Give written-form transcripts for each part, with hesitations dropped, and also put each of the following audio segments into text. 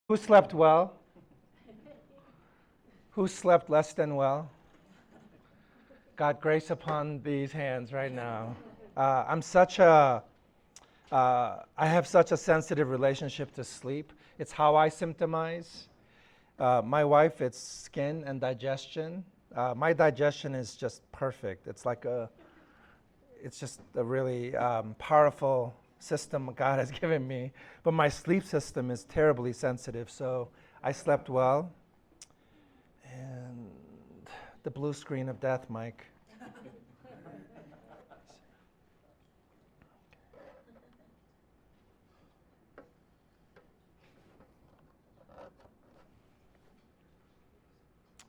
Who slept well? Who slept less than well? God, grace upon these hands right now. I'm such a, I have such a sensitive relationship to sleep. It's how I symptomize. My wife, it's skin and digestion. My digestion is just perfect. It's just a really powerful system God has given me. But my sleep system is terribly sensitive. So I slept well. And the blue screen of death, Mike.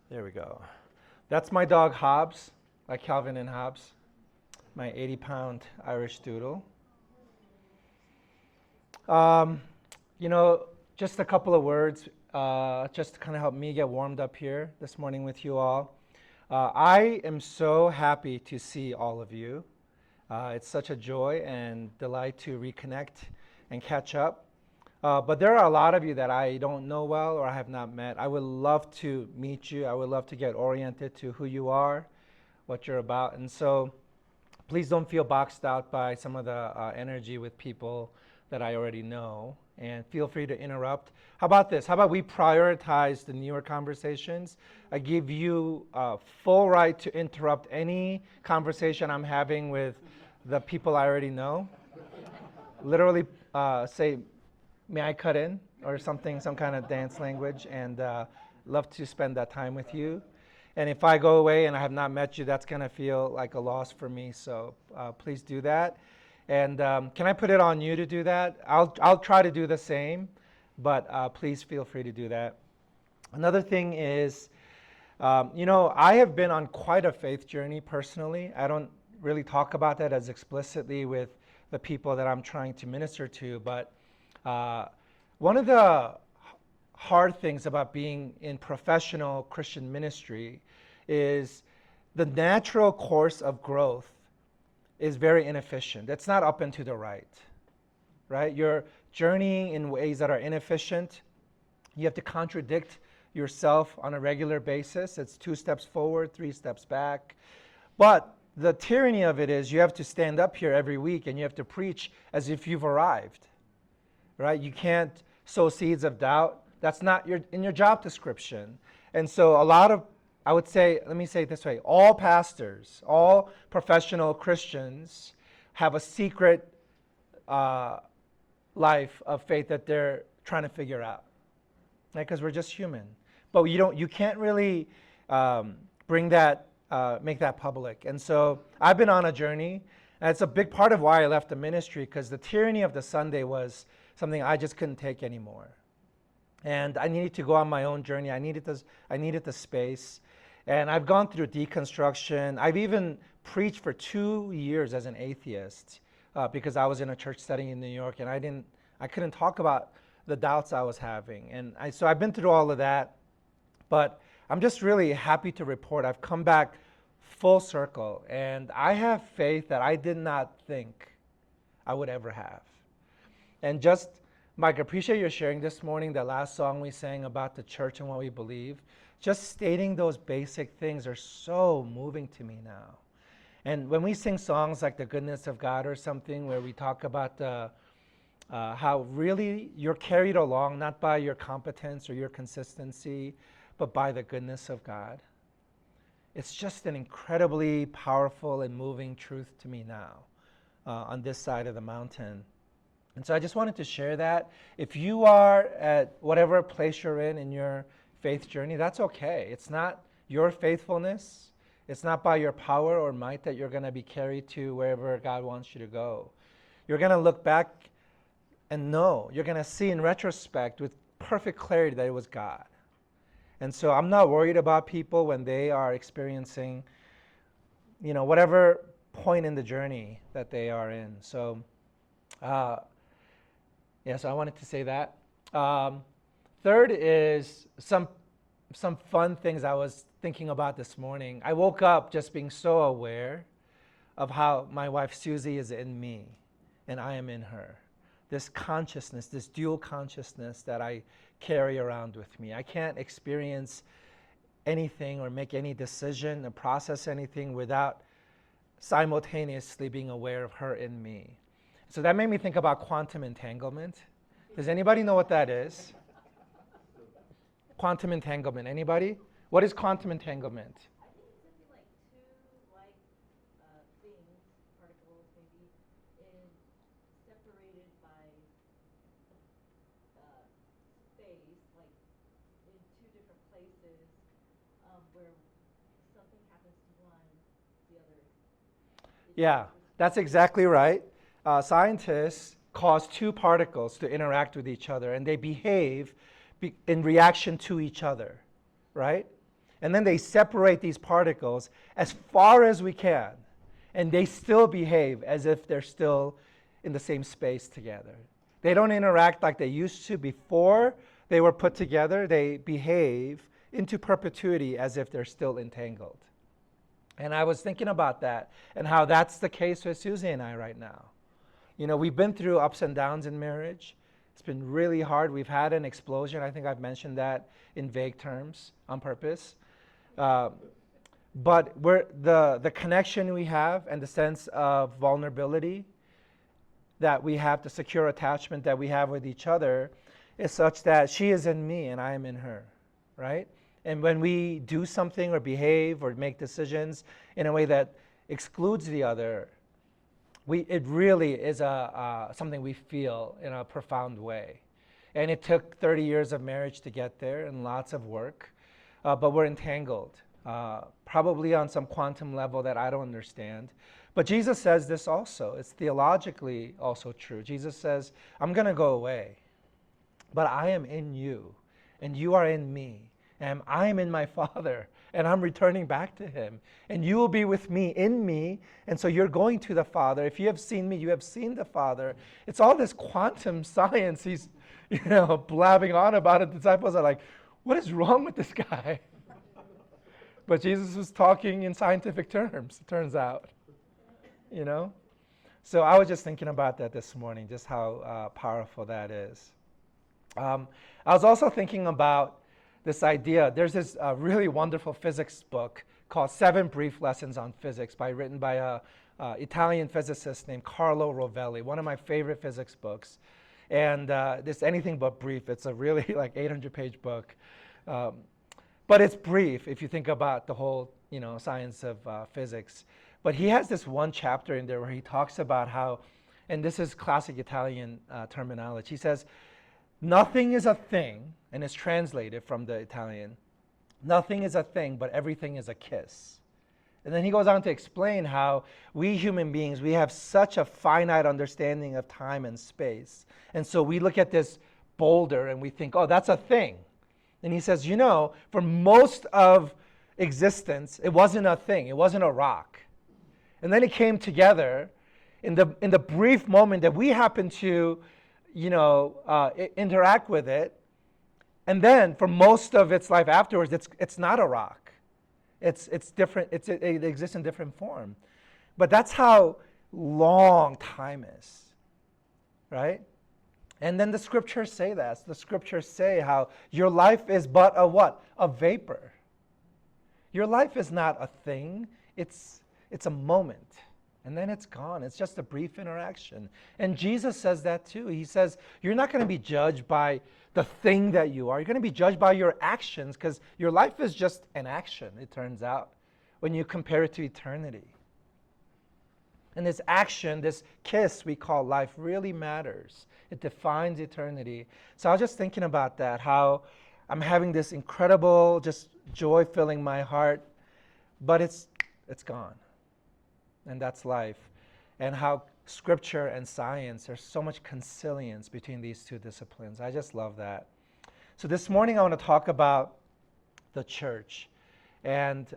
There we go. That's my dog Hobbs, like Calvin and Hobbes, my 80-pound Irish doodle. Um, you know, just a couple of words, just to kind of help me get warmed up here this morning with you all. I am so happy to see all of you. It's such a joy and delight to reconnect and catch up. But there are a lot of you that I don't know well or I have not met. I would love to meet you. I would love to get oriented to who you are, what you're about. And so please don't feel boxed out by some of the energy with people that I already know. And feel free to interrupt. How about this? How about we prioritize the newer conversations? I give you full right to interrupt any conversation I'm having with the people I already know. Literally say, may I cut in or something, some kind of dance language, and love to spend that time with you. And if I go away and I have not met you, that's going to feel like a loss for me. So please do that. And can I put it on you to do that? I'll try to do the same, but please feel free to do that. Another thing is, I have been on quite a faith journey personally. I don't really talk about that as explicitly with the people that I'm trying to minister to, but one of the hard things about being in professional Christian ministry is the natural course of growth is very inefficient. It's not up and to the right? You're journeying in ways that are inefficient. You have to contradict yourself on a regular basis. It's 2 steps forward, 3 steps back. But the tyranny of it is you have to stand up here every week and you have to preach as if you've arrived. You can't sow seeds of doubt. That's not in your job description. And so I would say, let me say it this way, all pastors, all professional Christians have a secret life of faith that they're trying to figure out. Because we're just human. But you can't really make that public. And so I've been on a journey, and it's a big part of why I left the ministry, because the tyranny of the Sunday was something I just couldn't take anymore. And I needed to go on my own journey. I needed the space. And I've gone through deconstruction. I've even preached for 2 years as an atheist because I was in a church setting in New York, and I couldn't talk about the doubts I was having. And so I've been through all of that. But I'm just really happy to report I've come back full circle. And I have faith that I did not think I would ever have. And just, Mike, I appreciate your sharing this morning, the last song we sang about the church and what we believe. Just stating those basic things are so moving to me now. And when we sing songs like The Goodness of God or something, where we talk about how really you're carried along, not by your competence or your consistency, but by the goodness of God. It's just an incredibly powerful and moving truth to me now on this side of the mountain. And so I just wanted to share that. If you are at whatever place you're in your faith journey, that's okay. It's not your faithfulness. It's not by your power or might that you're going to be carried to wherever God wants you to go. You're going to look back and know. You're going to see in retrospect with perfect clarity that it was God. And so I'm not worried about people when they are experiencing, whatever point in the journey that they are in. So, so I wanted to say that. Third is some fun things I was thinking about this morning. I woke up just being so aware of how my wife Susie is in me and I am in her. this consciousness, this dual consciousness that I carry around with me. I can't experience anything or make any decision or process anything without simultaneously being aware of her in me. So that made me think about quantum entanglement. Does anybody know what that is? Quantum entanglement. Anybody? What is quantum entanglement? I think it's something like two like things, particles maybe, separated by space, like in two different places, where something happens to one, the other. Yeah, that's exactly right. Scientists cause two particles to interact with each other, and they behave in reaction to each other, right? And then they separate these particles as far as we can, and they still behave as if they're still in the same space together. They don't interact like they used to before they were put together. They behave into perpetuity as if they're still entangled. And I was thinking about that and how that's the case with Susie and I right now. You know, we've been through ups and downs in marriage. It's been really hard. We've had an explosion. I think I've mentioned that in vague terms on purpose. But the connection we have and the sense of vulnerability that we have, the secure attachment that we have with each other is such that she is in me and I am in her, right? And when we do something or behave or make decisions in a way that excludes the other, it really is something we feel in a profound way. And it took 30 years of marriage to get there and lots of work, but we're entangled, probably on some quantum level that I don't understand. But Jesus says this also. It's theologically also true. Jesus says, I'm going to go away, but I am in you, and you are in me, and I am in my Father, and I'm returning back to him. And you will be with me in me, and so you're going to the Father. If you have seen me, you have seen the Father. It's all this quantum science he's blabbing on about it. The disciples are like, what is wrong with this guy? But Jesus was talking in scientific terms, it turns out. So I was just thinking about that this morning, just how powerful that is. I was also thinking about this idea. There's this really wonderful physics book called 7 Brief Lessons on Physics written by a Italian physicist named Carlo Rovelli, one of my favorite physics books. And this anything but brief. It's a really 800-page book. But it's brief if you think about the whole science of physics. But he has this one chapter in there where he talks about how, and this is classic Italian terminology, he says, nothing is a thing, and it's translated from the Italian, nothing is a thing, but everything is a kiss. And then he goes on to explain how we human beings, we have such a finite understanding of time and space. And so we look at this boulder and we think, oh, that's a thing. And he says, for most of existence, it wasn't a thing, it wasn't a rock. And then it came together in the brief moment that we happen to, interact with it. And then for most of its life afterwards, it's not a rock. It's different. It exists in different form. But that's how long time is, right? And then the scriptures say that. The scriptures say how your life is but a what? A vapor. Your life is not a thing. It's a moment. And then it's gone. It's just a brief interaction. And Jesus says that too. He says, you're not going to be judged by the thing that you are. You're going to be judged by your actions, because your life is just an action, it turns out, when you compare it to eternity. And this action, this kiss we call life, really matters. It defines eternity. So I was just thinking about that, how I'm having this incredible just joy filling my heart, but it's gone. And that's life. And how scripture and science, there's so much consilience between these two disciplines. I just love that. So this morning I want to talk about the church. And,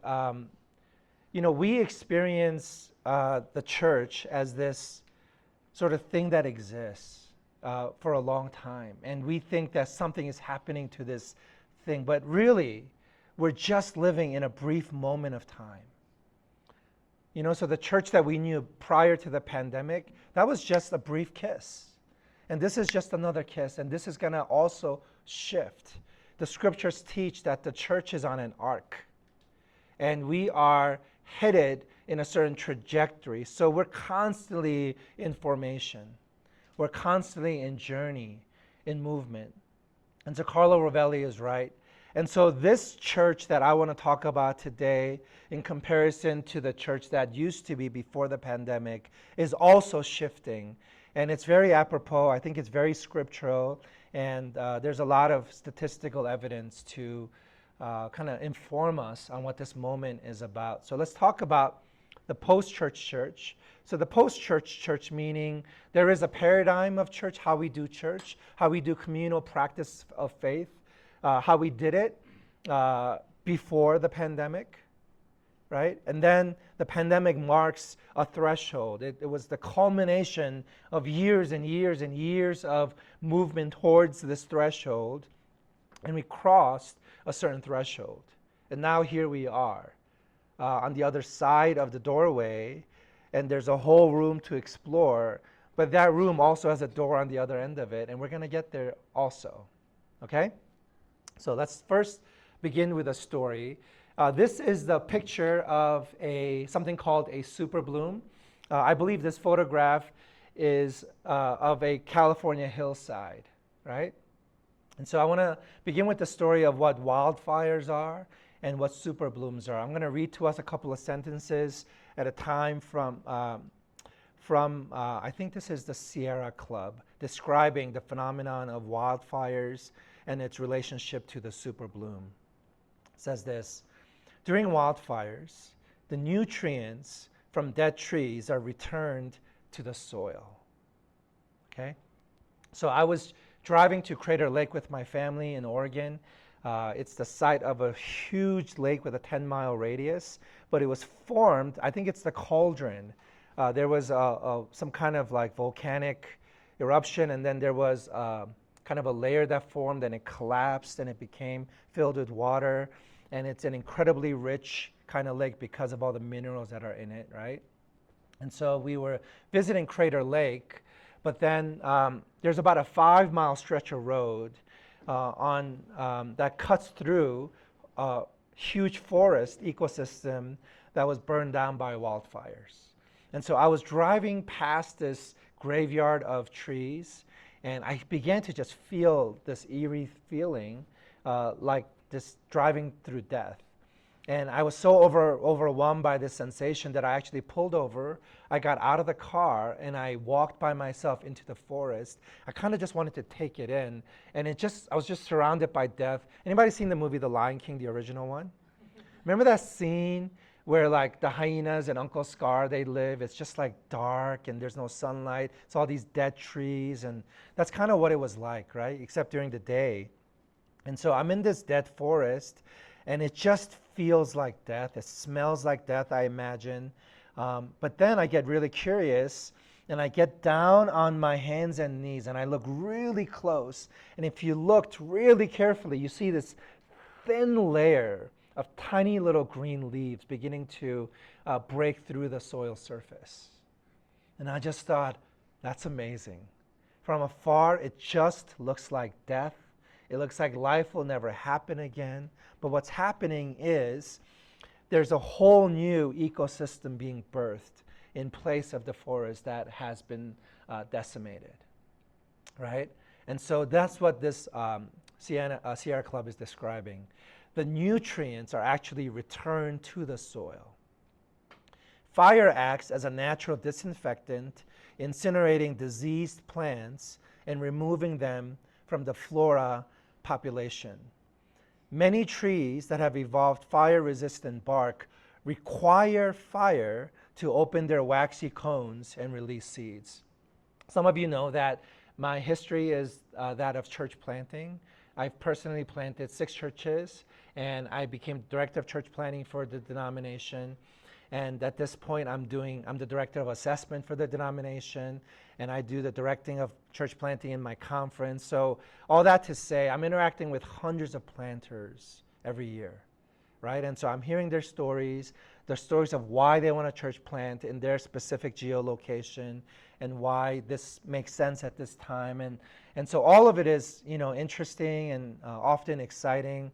we experience the church as this sort of thing that exists for a long time. And we think that something is happening to this thing. But really, we're just living in a brief moment of time. So the church that we knew prior to the pandemic, that was just a brief kiss. And this is just another kiss, and this is going to also shift. The scriptures teach that the church is on an arc, and we are headed in a certain trajectory. So we're constantly in formation. We're constantly in journey, in movement. And so Carlo Rovelli is right. And so this church that I want to talk about today, in comparison to the church that used to be before the pandemic, is also shifting. And it's very apropos. I think it's very scriptural. And there's a lot of statistical evidence to kind of inform us on what this moment is about. So let's talk about the post-church church. So the post-church church, meaning there is a paradigm of church, how we do church, how we do communal practice of faith, how we did it before the pandemic, right? And then the pandemic marks a threshold. It was the culmination of years and years and years of movement towards this threshold, and we crossed a certain threshold. And now here we are on the other side of the doorway, and there's a whole room to explore, but that room also has a door on the other end of it, and we're going to get there also, okay? So let's first begin with a story. This is the picture of something called a super bloom. I believe this photograph is of a California hillside, right? And so I want to begin with the story of what wildfires are and what super blooms are. I'm going to read to us a couple of sentences at a time from I think this is the Sierra Club, describing the phenomenon of wildfires and its relationship to the super bloom. It says this: during wildfires, the nutrients from dead trees are returned to the soil. Okay? So I was driving to Crater Lake with my family in Oregon. It's the site of a huge lake with a 10-mile radius, but it was formed, I think it's the cauldron. There was some kind of like volcanic eruption, and then there was kind of a layer that formed, and it collapsed, and it became filled with water. And it's an incredibly rich kind of lake because of all the minerals that are in it, right? And so we were visiting Crater Lake, but then there's about a 5-mile stretch of road that cuts through a huge forest ecosystem that was burned down by wildfires. And so I was driving past this graveyard of trees, and I began to just feel this eerie feeling like just driving through death. And I was so overwhelmed by this sensation that I actually pulled over. I got out of the car and I walked by myself into the forest. I kind of just wanted to take it in. And I was just surrounded by death. Anybody seen the movie The Lion King, the original one? Remember that scene where like the hyenas and Uncle Scar, they live? It's just like dark and there's no sunlight. It's all these dead trees. And that's kind of what it was like, right? Except during the day. And so I'm in this dead forest, and it just feels like death. It smells like death, I imagine. But then I get really curious, and I get down on my hands and knees, and I look really close. And if you looked really carefully, you see this thin layer of tiny little green leaves beginning to break through the soil surface. And I just thought, that's amazing. From afar, it just looks like death. It looks like life will never happen again. But what's happening is there's a whole new ecosystem being birthed in place of the forest that has been decimated, right? And so that's what this Sierra Club is describing. The nutrients are actually returned to the soil. Fire acts as a natural disinfectant, incinerating diseased plants and removing them from the flora population. Many trees that have evolved fire-resistant bark require fire to open their waxy cones and release seeds. Some of you know that my history is that of church planting. I've personally planted 6 churches, and I became director of church planting for the denomination. And at this point, I'm the director of assessment for the denomination, and I do the directing of church planting in my conference. So all that to say, I'm interacting with hundreds of planters every year, right? And so I'm hearing their stories. the stories of why they want a church plant in their specific geolocation and why this makes sense at this time. And so all of it is, interesting and often exciting.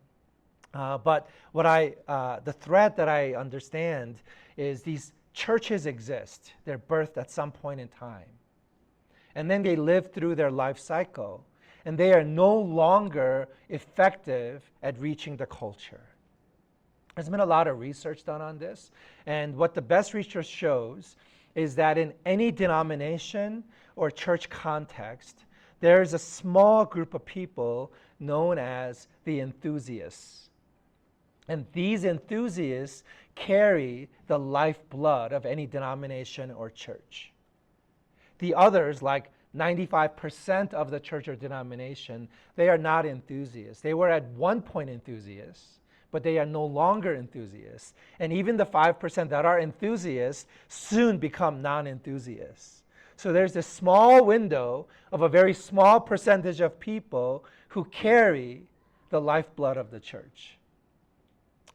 But the thread that I understand is these churches exist. They're birthed at some point in time. And then they live through their life cycle. And they are no longer effective at reaching the culture. There's been a lot of research done on this. And what the best research shows is that in any denomination or church context, there's a small group of people known as the enthusiasts. And these enthusiasts carry the lifeblood of any denomination or church. The others, like 95% of the church or denomination, they are not enthusiasts. They were at one point enthusiasts, but they are no longer enthusiasts. And even the 5% that are enthusiasts soon become non-enthusiasts. So there's this small window of a very small percentage of people who carry the lifeblood of the church.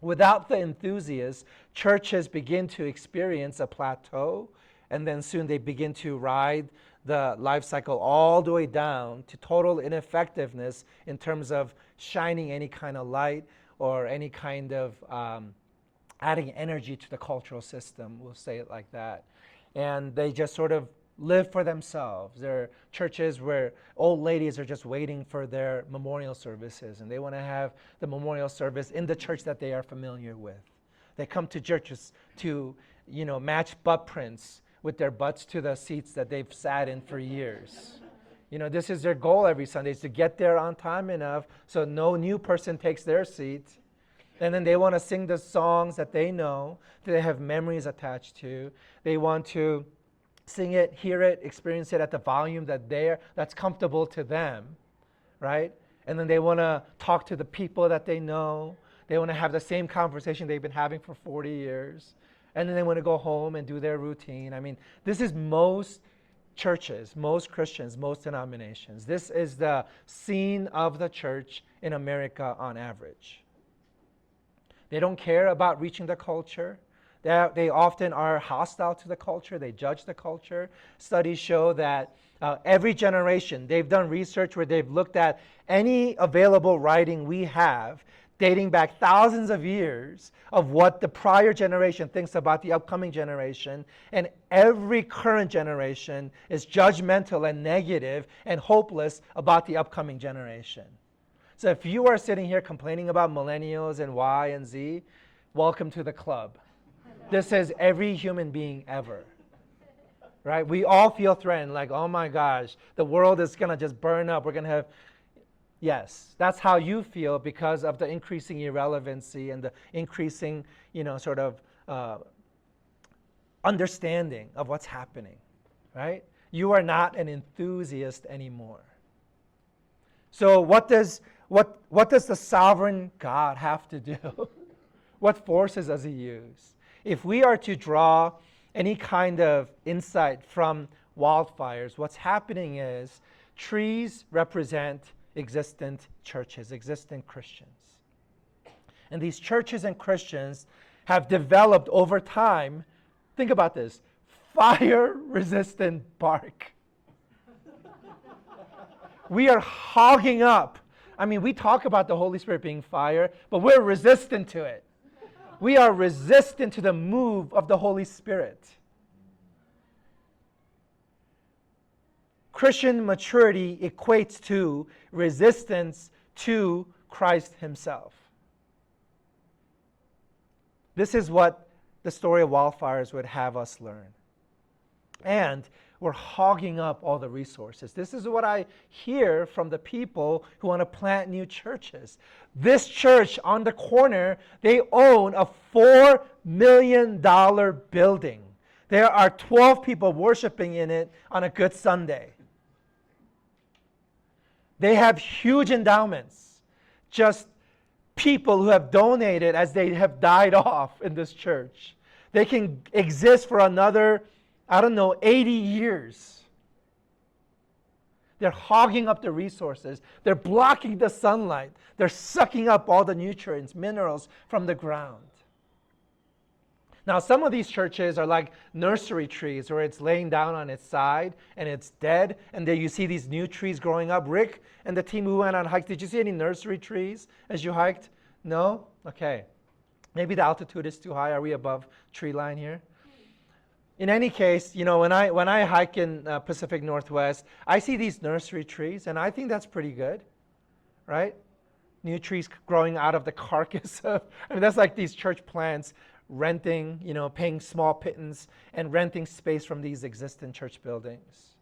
Without the enthusiasts, churches begin to experience a plateau, and then soon they begin to ride the life cycle all the way down to total ineffectiveness in terms of shining any kind of light or any kind of adding energy to the cultural system, we'll say it like that. And they just sort of live for themselves. There are churches where old ladies are just waiting for their memorial services, and they want to have the memorial service in the church that they are familiar with. They come to churches to, match butt prints with their butts to the seats that they've sat in for years. This is their goal every Sunday, is to get there on time enough so no new person takes their seat. And then they want to sing the songs that they know, that they have memories attached to. They want to sing it, hear it, experience it at the volume that's comfortable to them, right? And then they want to talk to the people that they know. They want to have the same conversation they've been having for 40 years. And then they want to go home and do their routine. I mean, this is most churches, most Christians, most denominations. This is the scene of the church in America on average. They don't care about reaching the culture. They often are hostile to the culture. They judge the culture. Studies show that every generation, they've done research where they've looked at any available writing we have dating back thousands of years of what the prior generation thinks about the upcoming generation. And every current generation is judgmental and negative and hopeless about the upcoming generation. So if you are sitting here complaining about millennials and Y and Z, welcome to the club. This is every human being ever, right? We all feel threatened, like, oh my gosh, the world is going to just burn up. We're going to have, yes, that's how you feel because of the increasing irrelevancy and the increasing, sort of understanding of what's happening, right? You are not an enthusiast anymore. So what does the sovereign God have to do? What forces does he use? If we are to draw any kind of insight from wildfires, what's happening is trees represent existent churches, existent Christians. And these churches and Christians have developed over time, think about this, fire-resistant bark. We are hogging up. I mean, we talk about the Holy Spirit being fire, but we're resistant to it. We are resistant to the move of the Holy Spirit. Christian maturity equates to resistance to Christ himself. This is what the story of wildfires would have us learn. And we're hogging up all the resources. This is what I hear from the people who want to plant new churches. This church on the corner, they own a $4 million building. There are 12 people worshiping in it on a good Sunday. They have huge endowments. Just people who have donated as they have died off in this church. They can exist for another 80 years. They're hogging up the resources. They're blocking the sunlight. They're sucking up all the nutrients, minerals from the ground. Now, some of these churches are like nursery trees where it's laying down on its side and it's dead, and then you see these new trees growing up. Rick and the team who went on hikes, did you see any nursery trees as you hiked? No? Okay. Maybe the altitude is too high. Are we above tree line here? In any case, you know, when I hike in Pacific Northwest, I see these nursery trees, and I think that's pretty good, right? New trees growing out of the carcass of, I mean, that's like these church plants renting, you know, paying small pittance and renting space from these existing church buildings.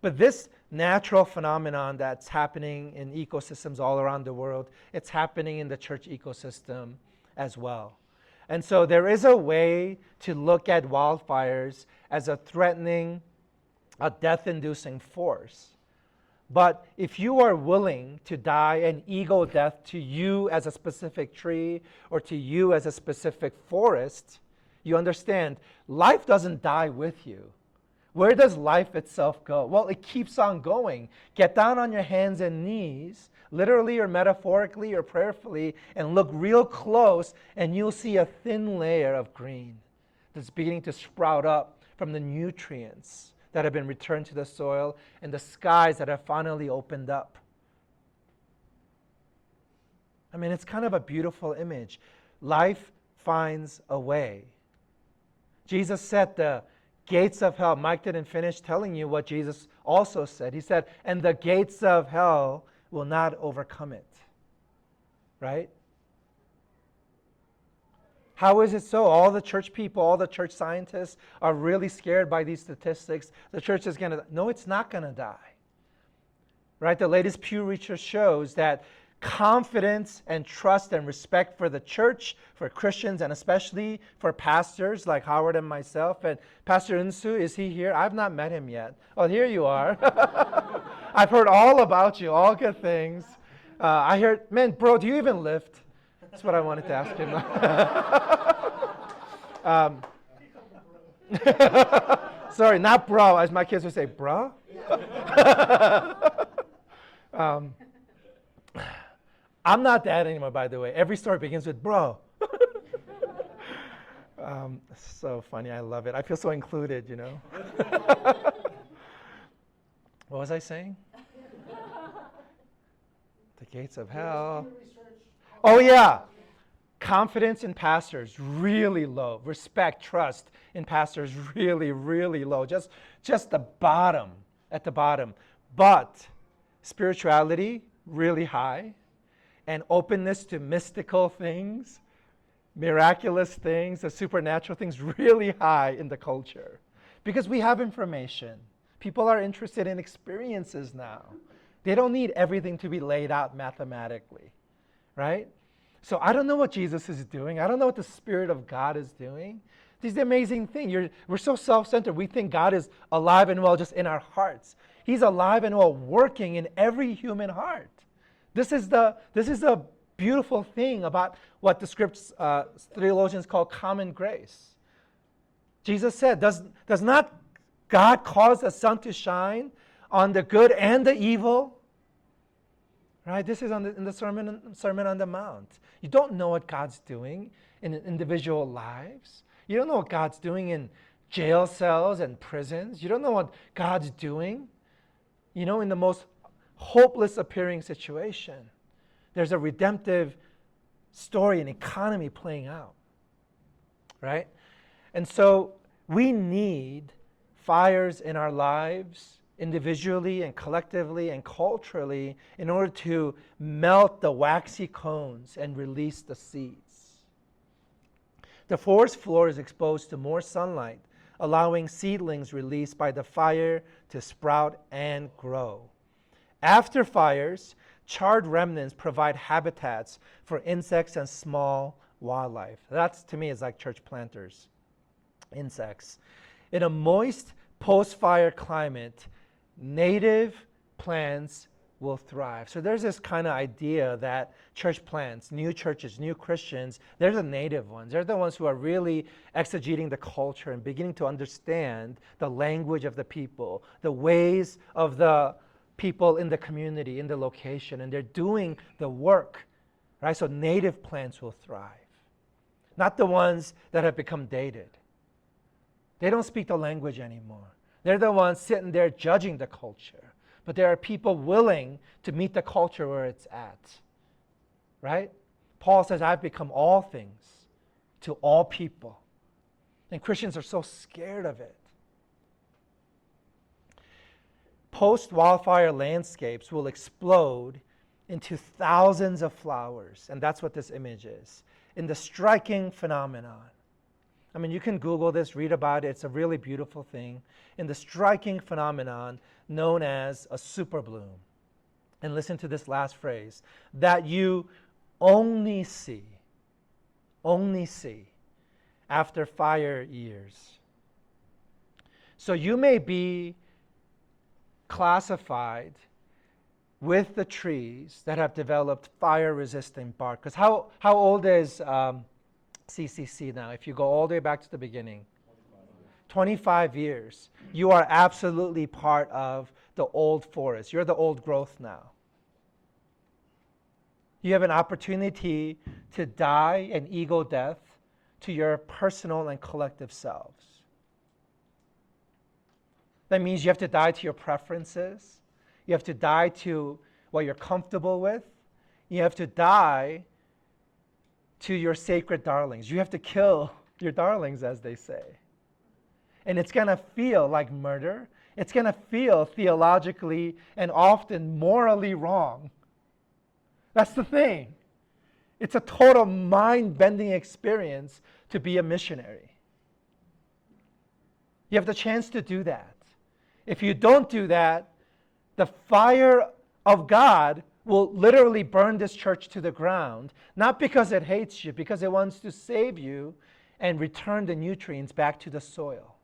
But this natural phenomenon that's happening in ecosystems all around the world, it's happening in the church ecosystem as well. And so there is a way to look at wildfires as a threatening, a death-inducing force. But if you are willing to die an ego death to you as a specific tree or to you as a specific forest, you understand life doesn't die with you. Where does life itself go? Well, it keeps on going. Get down on your hands and knees, literally or metaphorically or prayerfully, and look real close, and you'll see a thin layer of green that's beginning to sprout up from the nutrients that have been returned to the soil and the skies that have finally opened up. I mean, it's kind of a beautiful image. Life finds a way. Jesus said the gates of hell. Mike didn't finish telling you what Jesus also said. He said, and the gates of hell will not overcome it. Right? How is it so? All the church people, all the church scientists are really scared by these statistics. The church is going to, no, it's not going to die. Right? The latest Pew Research shows that confidence and trust and respect for the church, for Christians, and especially for pastors like Howard and myself. And Pastor Unsu, is he here? I've not met him yet. Oh, here you are. I've heard all about you, all good things. I heard, man, bro, do you even lift? That's what I wanted to ask him. Sorry, not bro, as my kids would say, bro? I'm not that anymore, by the way. Every story begins with bro. So funny, I love it. I feel so included, you know. What was I saying? The gates of hell. Oh, yeah. Confidence in pastors, really low. Respect, trust in pastors, really, really low. Just the bottom, at the bottom. But spirituality, really high. And openness to mystical things, miraculous things, the supernatural things, really high in the culture. Because we have information. People are interested in experiences now. They don't need everything to be laid out mathematically, right? So I don't know what Jesus is doing. I don't know what the Spirit of God is doing. This is the amazing thing. We're so self-centered. We think God is alive and well just in our hearts. He's alive and well working in every human heart. This is the beautiful thing about what the scripts theologians call common grace. Jesus said, does not God cause the sun to shine on the good and the evil? Right? This is in the Sermon on the Mount. You don't know what God's doing in individual lives. You don't know what God's doing in jail cells and prisons. You don't know what God's doing, you know, in the most hopeless appearing situation. There's a redemptive story and economy playing out, right? And so we need fires in our lives, individually and collectively and culturally, in order to melt the waxy cones and release the seeds. The forest floor is exposed to more sunlight, allowing seedlings released by the fire to sprout and grow. After fires, charred remnants provide habitats for insects and small wildlife. That's, to me, is like church planters, insects. In a moist post-fire climate, native plants will thrive. So there's this kind of idea that church plants, new churches, new Christians, they're the native ones. They're the ones who are really exegeting the culture and beginning to understand the language of the people, the ways of the people in the community, in the location, and they're doing the work, right? So native plants will thrive. not the ones that have become dated. They don't speak the language anymore. They're the ones sitting there judging the culture. But there are people willing to meet the culture where it's at. Right? Paul says, I've become all things to all people. And Christians are so scared of it. Post-wildfire landscapes will explode into thousands of flowers. And that's what this image is. In the striking phenomenon. I mean, you can Google this, read about it. It's a really beautiful thing. In the striking phenomenon known as a super bloom. And listen to this last phrase. That you only see after fire years. So you may be classified with the trees that have developed fire-resistant bark. Because how old is CCC now? If you go all the way back to the beginning, 25 years. You are absolutely part of the old forest. You're the old growth now. You have an opportunity to die an ego death to your personal and collective selves. That means you have to die to your preferences. You have to die to what you're comfortable with. You have to die to your sacred darlings. You have to kill your darlings, as they say. And it's going to feel like murder. It's going to feel theologically and often morally wrong. That's the thing. It's a total mind-bending experience to be a missionary. You have the chance to do that. If you don't do that, the fire of God will literally burn this church to the ground, not because it hates you, because it wants to save you and return the nutrients back to the soil.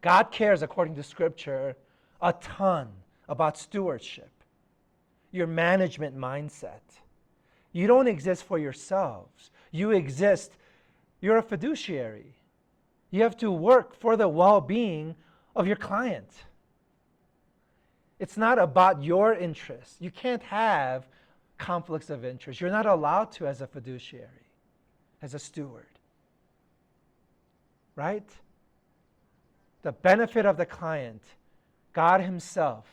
God cares, according to Scripture, a ton about stewardship, your management mindset. You don't exist for yourselves. You're a fiduciary. You have to work for the well-being of your client. It's not about your interests. You can't have conflicts of interest. You're not allowed to as a fiduciary, as a steward. Right? The benefit of the client, God Himself,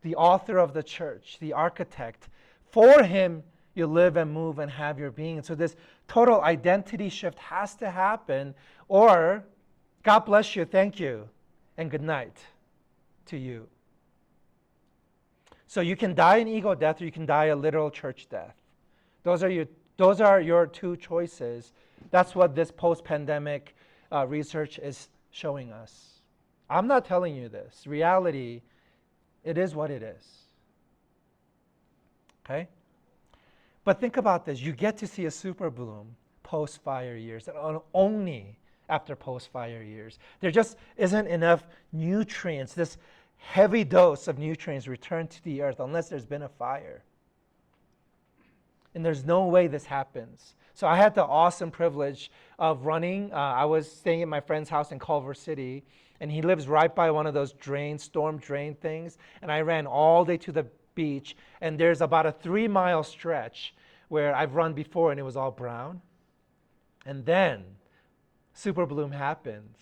the author of the church, the architect, for Him you live and move and have your being. And so this total identity shift has to happen, or God bless you, thank you, and good night to you. So you can die an ego death, or you can die a literal church death. Those are your two choices. That's what this post-pandemic research is showing us. I'm not telling you this. Reality, it is what it is. Okay? But think about this. You get to see a super bloom post-fire years, and only after post-fire years. There just isn't enough nutrients, this heavy dose of nutrients returned to the earth unless there's been a fire. And there's no way this happens. So I had the awesome privilege of running. I was staying at my friend's house in Culver City, and he lives right by one of those storm drain things. And I ran all day to the beach, and there's about a 3-mile stretch where I've run before, and it was all brown. And then super bloom happened,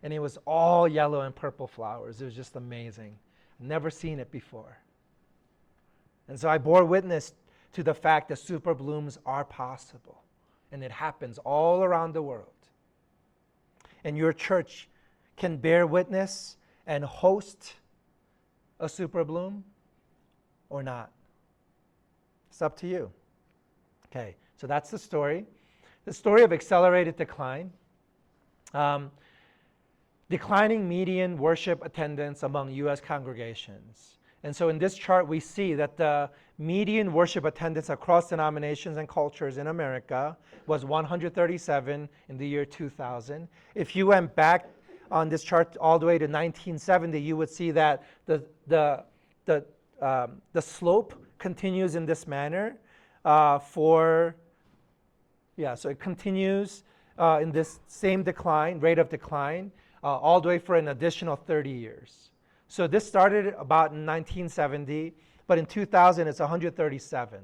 and it was all yellow and purple flowers. It was just amazing. Never seen it before. And so I bore witness to the fact that super blooms are possible, and it happens all around the world. And your church can bear witness and host a super bloom or not. It's up to you. Okay, so that's the story. The story of accelerated decline. Declining median worship attendance among U.S. congregations. And so in this chart, we see that the median worship attendance across denominations and cultures in America was 137 in the year 2000. If you went back on this chart all the way to 1970, you would see that the slope continues in this manner so it continues in this same rate of decline, all the way for an additional 30 years. So this started about in 1970, but in 2000 it's 137.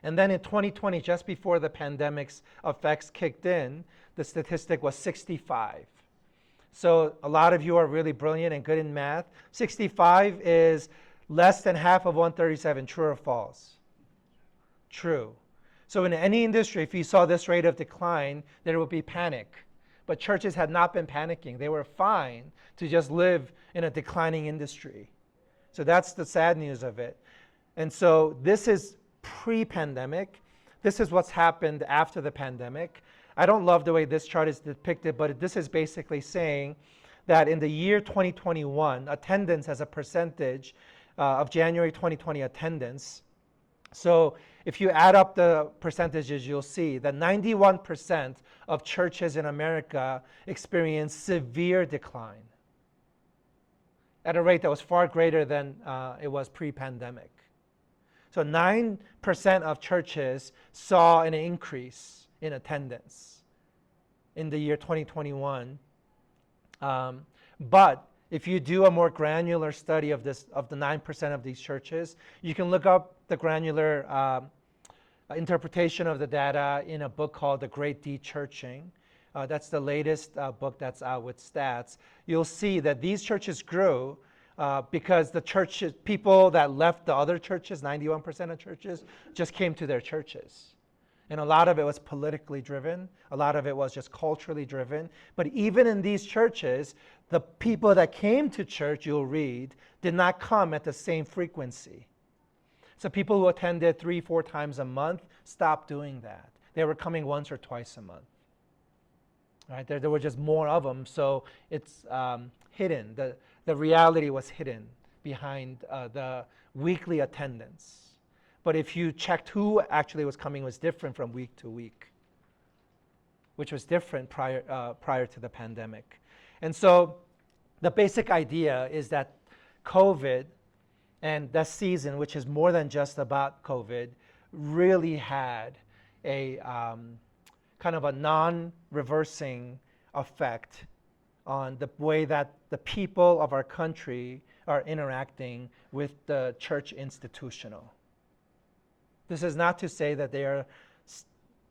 And then in 2020, just before the pandemic's effects kicked in, the statistic was 65. So a lot of you are really brilliant and good in math. 65 is less than half of 137. True or false? True. So in any industry, if you saw this rate of decline, there would be panic. But churches had not been panicking. They were fine to just live in a declining industry. So that's the sad news of it. And so this is pre-pandemic. This is what's happened after the pandemic. I don't love the way this chart is depicted, but this is basically saying that in the year 2021, attendance as a percentage of January 2020 attendance. So if you add up the percentages, you'll see that 91% of churches in America experienced severe decline at a rate that was far greater than it was pre-pandemic. So 9% of churches saw an increase in attendance in the year 2021. But if you do a more granular study of the 9% of these churches, you can look up the granular interpretation of the data in a book called The Great De-Churching. That's the latest book that's out with stats. You'll see that these churches grew because the churches, people that left the other churches, 91% of churches, just came to their churches. And a lot of it was politically driven. A lot of it was just culturally driven. But even in these churches, the people that came to church, you'll read, did not come at the same frequency. So people who attended 3-4 times a month stopped doing that. They were coming once or twice a month. Right? There were just more of them, so it's hidden. The reality was hidden behind the weekly attendance. But if you checked who actually was coming, it was different from week to week, which was different prior to the pandemic. And so the basic idea is that COVID and that season, which is more than just about COVID, really had a kind of a non-reversing effect on the way that the people of our country are interacting with the church institutional. This is not to say that they are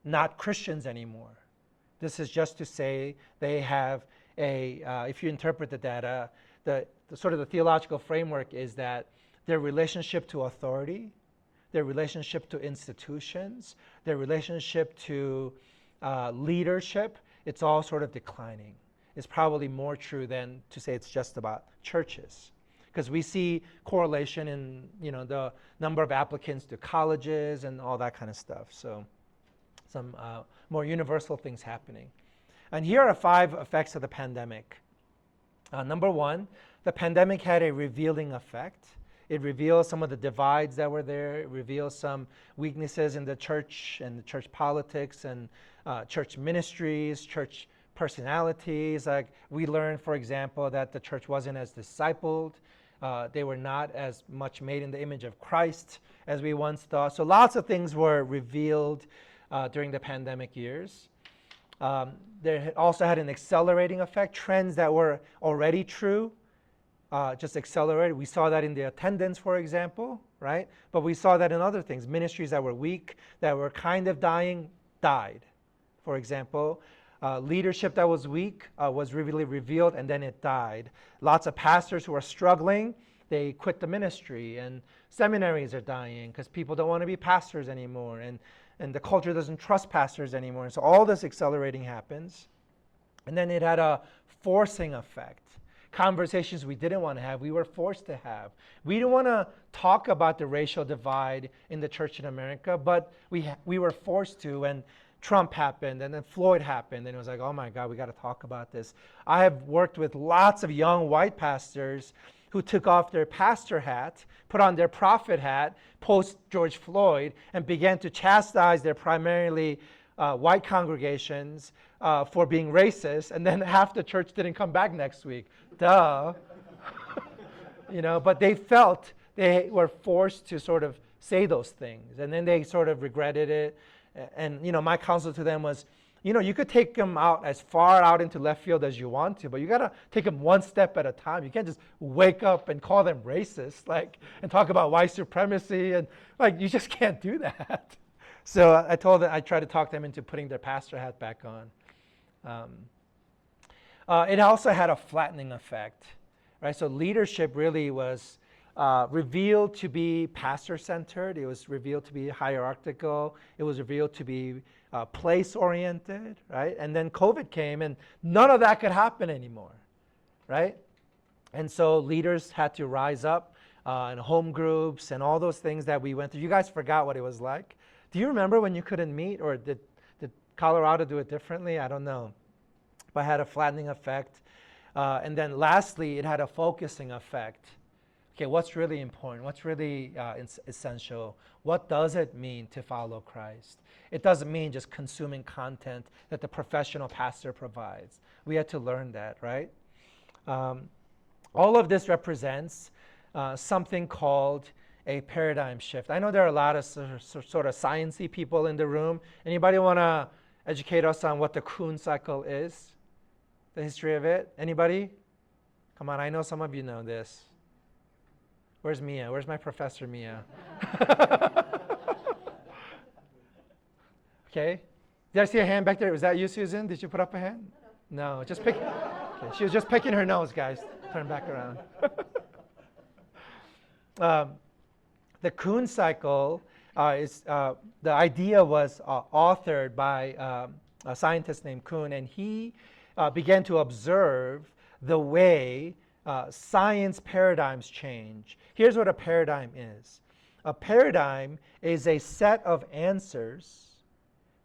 not Christians anymore. This is just to say they have if you interpret the data, the sort of the theological framework is that their relationship to authority, their relationship to institutions, their relationship to leadership, it's all sort of declining. It's probably more true than to say it's just about churches. Because we see correlation in the number of applicants to colleges and all that kind of stuff. So some more universal things happening. And here are 5 effects of the pandemic. Number 1, the pandemic had a revealing effect. It reveals some of the divides that were there. It reveals some weaknesses in the church and the church politics and church ministries, church personalities. Like we learned, for example, that the church wasn't as discipled. They were not as much made in the image of Christ as we once thought. So lots of things were revealed during the pandemic years. There also had an accelerating effect. Trends that were already true just accelerated. We saw that in the attendance, for example, right? But we saw that in other things. Ministries that were weak, that were kind of dying, died, for example. Leadership that was weak was really revealed, and then it died. Lots of pastors who are struggling, they quit the ministry, and seminaries are dying because people don't want to be pastors anymore, and the culture doesn't trust pastors anymore. And so all this accelerating happens. And then it had a forcing effect. Conversations we didn't want to have, we were forced to have. We didn't want to talk about the racial divide in the church in America, but we were forced to. And Trump happened, and then Floyd happened, and it was like, oh my God, we got to talk about this. I have worked with lots of young white pastors who took off their pastor hat, put on their prophet hat, post George Floyd, and began to chastise their primarily white congregations for being racist, and then half the church didn't come back next week. Duh. But they felt they were forced to sort of say those things, and then they sort of regretted it. And my counsel to them was, you could take them out as far out into left field as you want to, but you got to take them one step at a time. You can't just wake up and call them racist, and talk about white supremacy, and you just can't do that. So I told them, I tried to talk them into putting their pastor hat back on. It also had a flattening effect, right? So leadership really was revealed to be pastor-centered. It was revealed to be hierarchical. It was revealed to be place-oriented, right? And then COVID came, and none of that could happen anymore, right? And so leaders had to rise up in home groups and all those things that we went through. You guys forgot what it was like. Do you remember when you couldn't meet, or did Colorado do it differently? I don't know. But it had a flattening effect. And then lastly, it had a focusing effect. Okay, what's really important? What's really essential? What does it mean to follow Christ? It doesn't mean just consuming content that the professional pastor provides. We had to learn that, right? All of this represents something called a paradigm shift. I know there are a lot of sort of sciencey people in the room. Anybody want to educate us on what the Kuhn cycle is? The history of it? Anybody? Come on, I know some of you know this. Where's Mia? Where's my professor Mia? Okay. Did I see a hand back there? Was that you, Susan? Did you put up a hand? No, just pick. Okay. She was just picking her nose, guys. Turn back around. The Kuhn cycle is the idea was authored by a scientist named Kuhn, and he began to observe the way science paradigms change. Here's what a paradigm is. A paradigm is a set of answers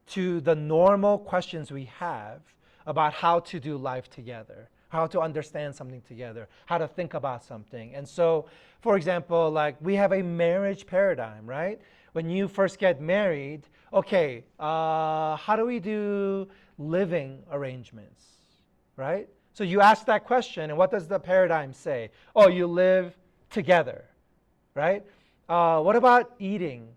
to the normal questions we have about how to do life together, how to understand something together, how to think about something. And so, for example, like we have a marriage paradigm, right? When you first get married, okay, how do we do living arrangements, right? So you ask that question, and what does the paradigm say? Oh, you live together, right? What about eating?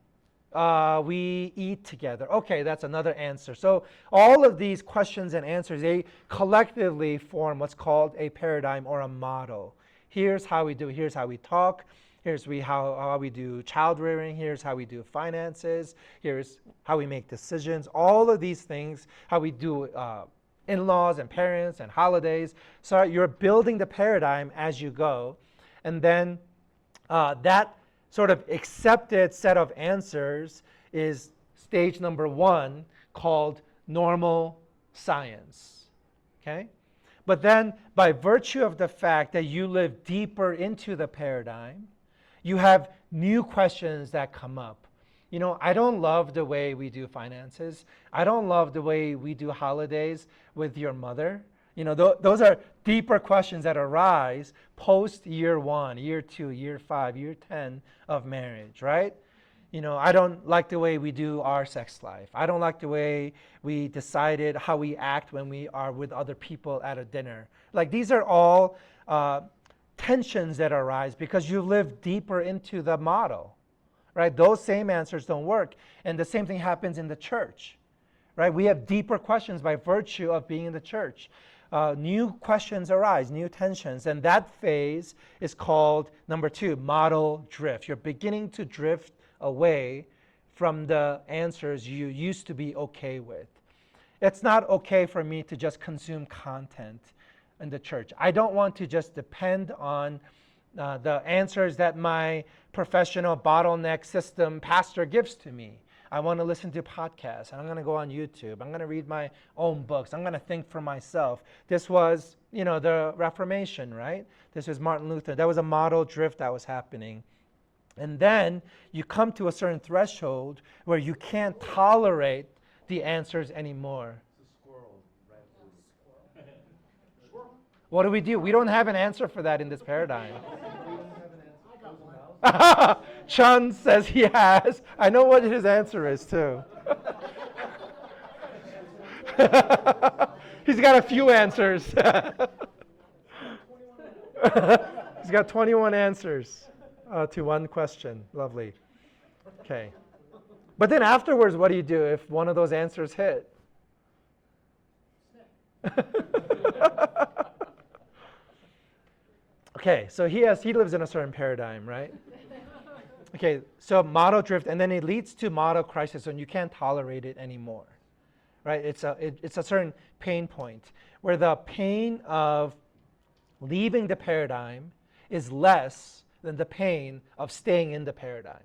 We eat together. Okay, that's another answer. So all of these questions and answers, they collectively form what's called a paradigm or a model. Here's how we do, here's how we talk, here's how we do child rearing, here's how we do finances, here's how we make decisions, all of these things, how we do in-laws and parents and holidays. So you're building the paradigm as you go. And then that sort of accepted set of answers is stage number one, called normal science. Okay? But then by virtue of the fact that you live deeper into the paradigm, you have new questions that come up. You know, I don't love the way we do finances. I don't love the way we do holidays with your mother. You know, those are deeper questions that arise post year 1, year 2, year 5, year 10 of marriage, right? You know, I don't like the way we do our sex life. I don't like the way we decided how we act when we are with other people at a dinner. Like, these are all tensions that arise because you live deeper into the model, right? Those same answers don't work. And the same thing happens in the church, right? We have deeper questions by virtue of being in the church. New questions arise, new tensions, and that phase is called, number 2, model drift. You're beginning to drift away from the answers you used to be okay with. It's not okay for me to just consume content in the church. I don't want to just depend on the answers that my professional bottleneck system pastor gives to me. I want to listen to podcasts, and I'm going to go on YouTube. I'm going to read my own books. I'm going to think for myself. This was, you know, the Reformation, right? This was Martin Luther. That was a model drift that was happening. And then you come to a certain threshold where you can't tolerate the answers anymore. It's a squirrel. Squirrel. What do? We don't have an answer for that in this paradigm. Chun says he has. I know what his answer is too. He's got a few answers. He's got 21 answers to one question. Lovely. Okay. But then afterwards, what do you do if one of those answers hit? Okay, so he lives in a certain paradigm, right? Okay, so model drift, and then it leads to model crisis when you can't tolerate it anymore, right? It's a certain pain point where the pain of leaving the paradigm is less than the pain of staying in the paradigm.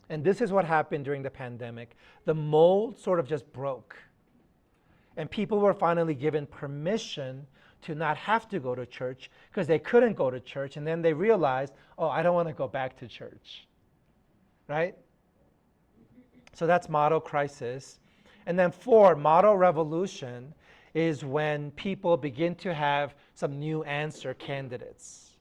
And this is what happened during the pandemic. The mold sort of just broke. And people were finally given permission to not have to go to church because they couldn't go to church. And then they realized, oh, I don't want to go back to church. Right? So that's model crisis. And then 4, model revolution is when people begin to have some new answer candidates.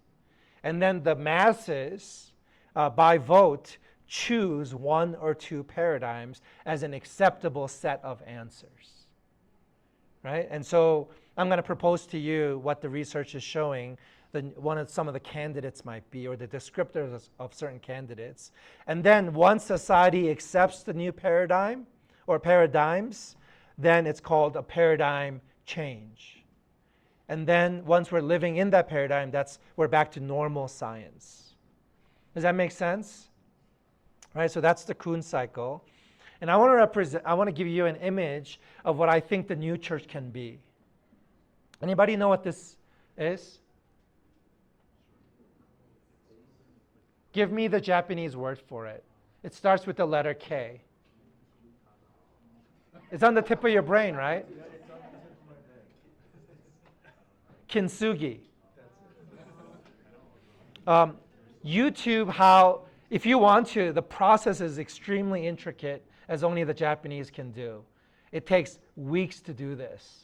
And then the masses, by vote, choose 1 or 2 paradigms as an acceptable set of answers. Right? And so I'm going to propose to you what the research is showing some of the candidates might be, or the descriptors of certain candidates. And then once society accepts the new paradigm or paradigms, then it's called a paradigm change. And then once we're living in that paradigm, we're back to normal science. Does that make sense? Right, so that's the Kuhn cycle. And I want to give you an image of what I think the new church can be. Anybody know what this is? Give me the Japanese word for it. It starts with the letter K. It's on the tip of your brain, right? Kintsugi. YouTube, how, if you want to, the process is extremely intricate, as only the Japanese can do. It takes weeks to do this.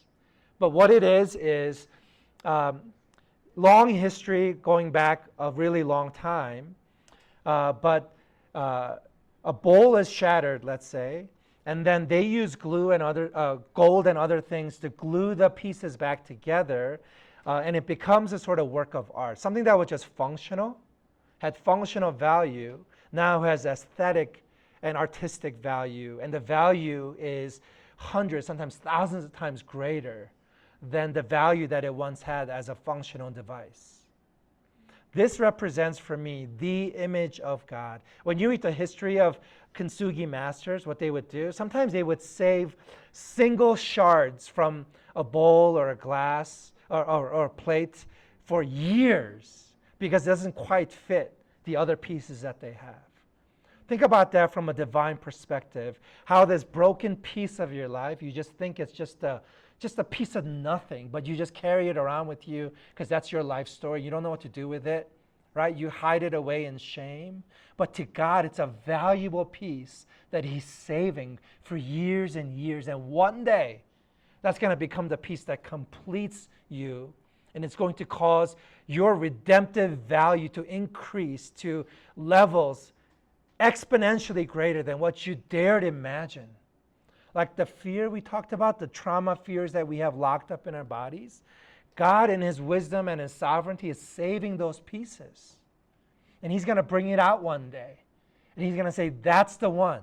But what it is long history going back a really long time. But a bowl is shattered, let's say, and then they use glue and other gold and other things to glue the pieces back together, and it becomes a sort of work of art. Something that was just functional, had functional value, now has aesthetic and artistic value, and the value is hundreds, sometimes thousands of times greater than the value that it once had as a functional device. This represents for me the image of God. When you read the history of Kintsugi masters, what they would do, sometimes they would save single shards from a bowl or a glass or a plate for years because it doesn't quite fit the other pieces that they have. Think about that from a divine perspective, how this broken piece of your life, you just think it's just a piece of nothing, but you just carry it around with you because that's your life story. You don't know what to do with it, right? You hide it away in shame. But to God, it's a valuable piece that He's saving for years and years. And one day, that's going to become the piece that completes you. And it's going to cause your redemptive value to increase to levels exponentially greater than what you dared imagine. Like the fear we talked about, the trauma fears that we have locked up in our bodies, God in His wisdom and His sovereignty is saving those pieces. And He's going to bring it out one day. And He's going to say, that's the one.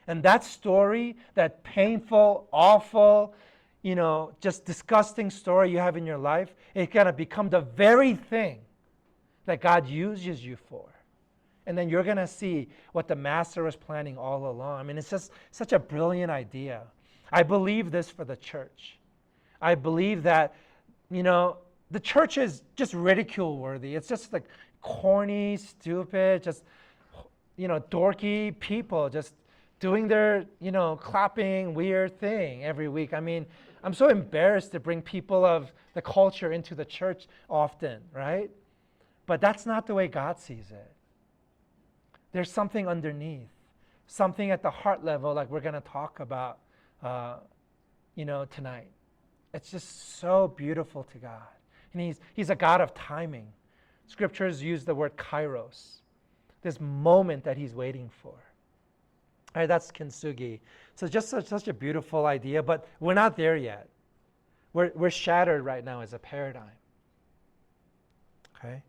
And that story, that painful, awful, just disgusting story you have in your life, it's going to become the very thing that God uses you for. And then you're going to see what the Master was planning all along. I mean, it's just such a brilliant idea. I believe this for the church. I believe that, the church is just ridicule-worthy. It's just like corny, stupid, just, dorky people just doing their, clapping, weird thing every week. I mean, I'm so embarrassed to bring people of the culture into the church often, right? But that's not the way God sees it. There's something underneath, something at the heart level, like we're going to talk about, tonight. It's just so beautiful to God. And He's a God of timing. Scriptures use the word kairos, this moment that He's waiting for. All right, that's Kintsugi. So just such a beautiful idea, but we're not there yet. We're shattered right now as a paradigm. Okay?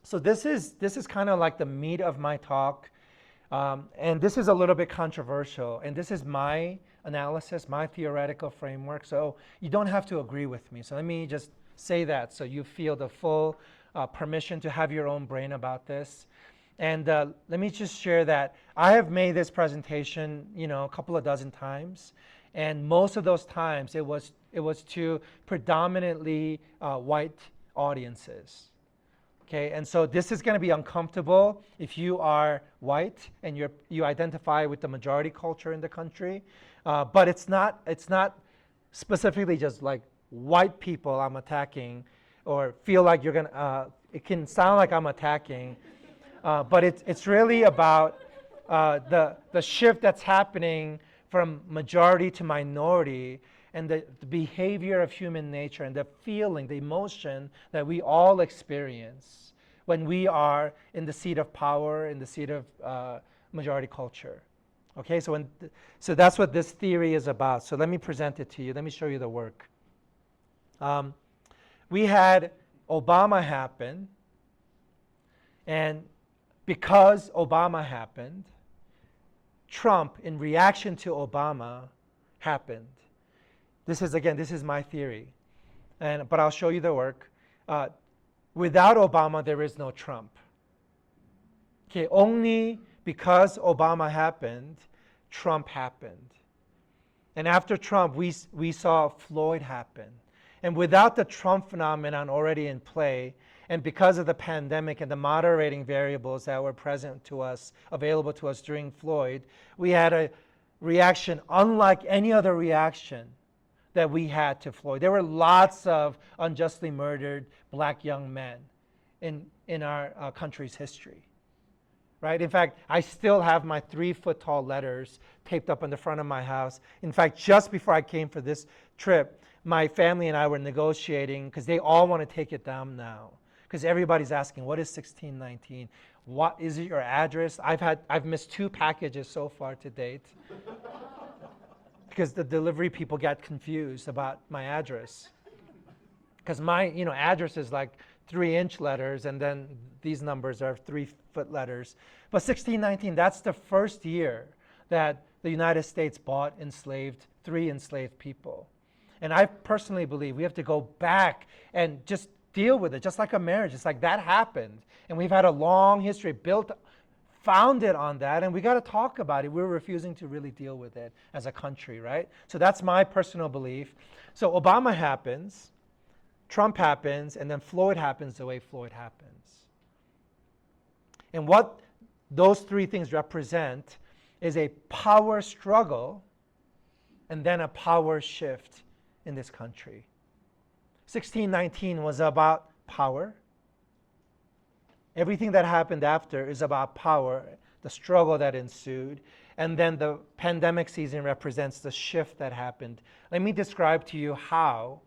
So this is kind of like the meat of my talk, and this is a little bit controversial, and this is my analysis, my theoretical framework, so you don't have to agree with me. So let me just say that so you feel the full permission to have your own brain about this. And let me just share that I have made this presentation, a couple of dozen times, and most of those times it was to predominantly white audiences. Okay, and so this is going to be uncomfortable if you are white and you identify with the majority culture in the country, but it's not specifically just like white people I'm attacking, or feel like you're gonna. It can sound like I'm attacking, but it's really about the shift that's happening from majority to minority, and the behavior of human nature, and the feeling, the emotion that we all experience when we are in the seat of power, in the seat of majority culture. Okay, so that's what this theory is about. So let me present it to you. Let me show you the work. We had Obama happen, and because Obama happened, Trump, in reaction to Obama, happened. This is my theory, but I'll show you the work. Without Obama, there is no Trump. Okay, only because Obama happened, Trump happened. And after Trump, we saw Floyd happen. And without the Trump phenomenon already in play, and because of the pandemic and the moderating variables that were present to us, available to us during Floyd, we had a reaction unlike any other reaction that we had to Floyd. There were lots of unjustly murdered black young men in our country's history. Right? In fact, I still have my 3-foot-tall letters taped up on the front of my house. In fact, just before I came for this trip, my family and I were negotiating, because they all want to take it down now. Because everybody's asking, what is 1619? What is it, your address? I've missed 2 packages so far to date, because the delivery people got confused about my address. Because my address is like 3-inch letters, and then these numbers are 3-foot letters. But 1619, that's the first year that the United States bought 3 enslaved people. And I personally believe we have to go back and just deal with it, just like a marriage. It's like that happened. And we've had a long history founded on that, and we got to talk about it. We're refusing to really deal with it as a country, right? So that's my personal belief. So Obama happens, Trump happens, and then Floyd happens the way Floyd happens. And what those 3 things represent is a power struggle and then a power shift in this country. 1619 was about power. Everything that happened after is about power, the struggle that ensued. And then the pandemic season represents the shift that happened. Let me describe to you how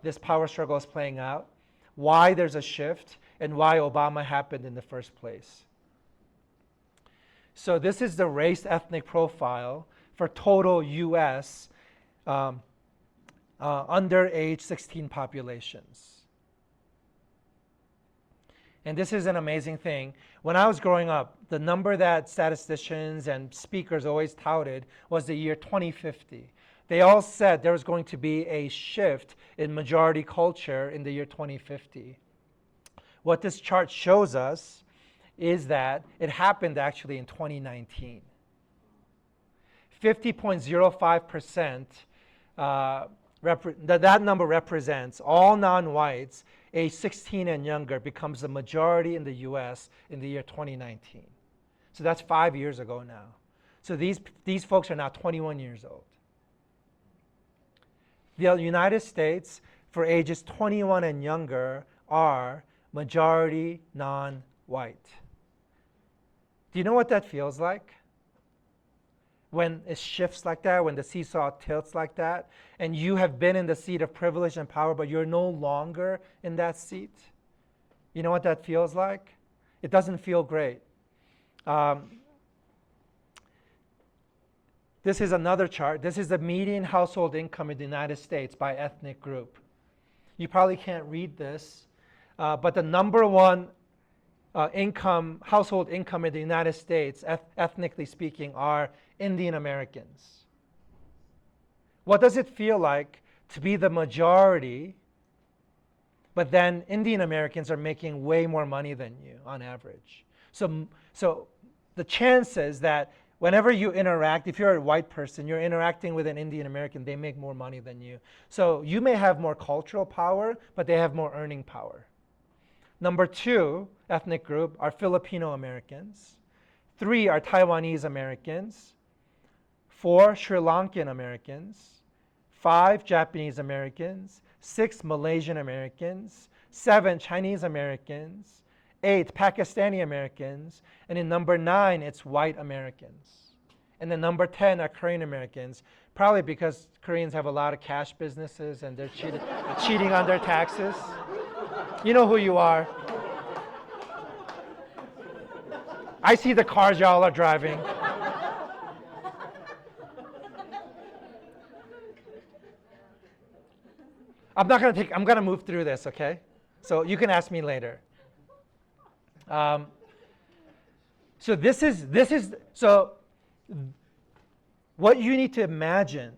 this power struggle is playing out, why there's a shift, and why Obama happened in the first place. So this is the race ethnic profile for total U.S. Under age 16 populations. And this is an amazing thing. When I was growing up, the number that statisticians and speakers always touted was the year 2050. They all said there was going to be a shift in majority culture in the year 2050. What this chart shows us is that it happened actually in 2019. 50.05%, that number represents all non-whites age 16 and younger becomes the majority in the US in the year 2019. So that's 5 years ago now. So these folks are now 21 years old. The United States, for ages 21 and younger, are majority non-white. Do you know what that feels like? When it shifts like that, when the seesaw tilts like that, and you have been in the seat of privilege and power, but you're no longer in that seat. You know what that feels like? It doesn't feel great. This is another chart. This is the median household income in the United States by ethnic group. You probably can't read this, but the number one household income in the United States, ethnically speaking, are Indian Americans. What does it feel like to be the majority But then Indian Americans are making way more money than you on average. So the chances that whenever you interact, if you're a white person, you're interacting with an Indian American, they make more money than you. So you may have more cultural power, but they have more earning power. Number 2 ethnic group are Filipino Americans. 3 are Taiwanese Americans. 4 Sri Lankan Americans. 5 Japanese Americans. 6 Malaysian Americans. 7 Chinese Americans. 8 Pakistani Americans. And in number 9, it's white Americans. And then number 10 are Korean Americans, probably because Koreans have a lot of cash businesses and they're cheating on their taxes. You know who you are. I see the cars y'all are driving. I'm going to move through this, okay? So you can ask me later. So what you need to imagine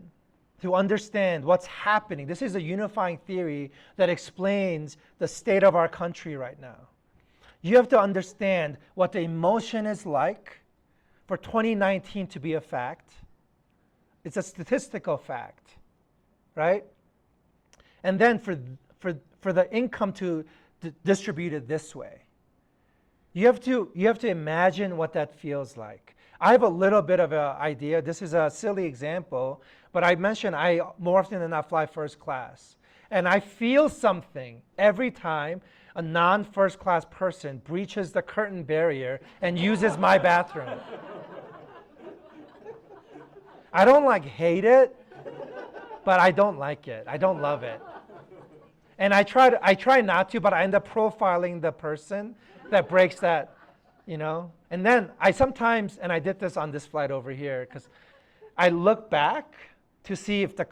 to understand what's happening, this is a unifying theory that explains the state of our country right now. You have to understand what the emotion is like for 2019 to be a fact. It's a statistical fact, right? And then for the income to distribute it this way. You have to imagine what that feels like. I have a little bit of an idea. This is a silly example, but I mentioned I more often than not fly first class. And I feel something every time a non-first class person breaches the curtain barrier and uses my bathroom. I don't hate it, but I don't like it. I don't love it. And I try not to, but I end up profiling the person that breaks that, And then I sometimes, and I did this on this flight over here, because I look back to see if the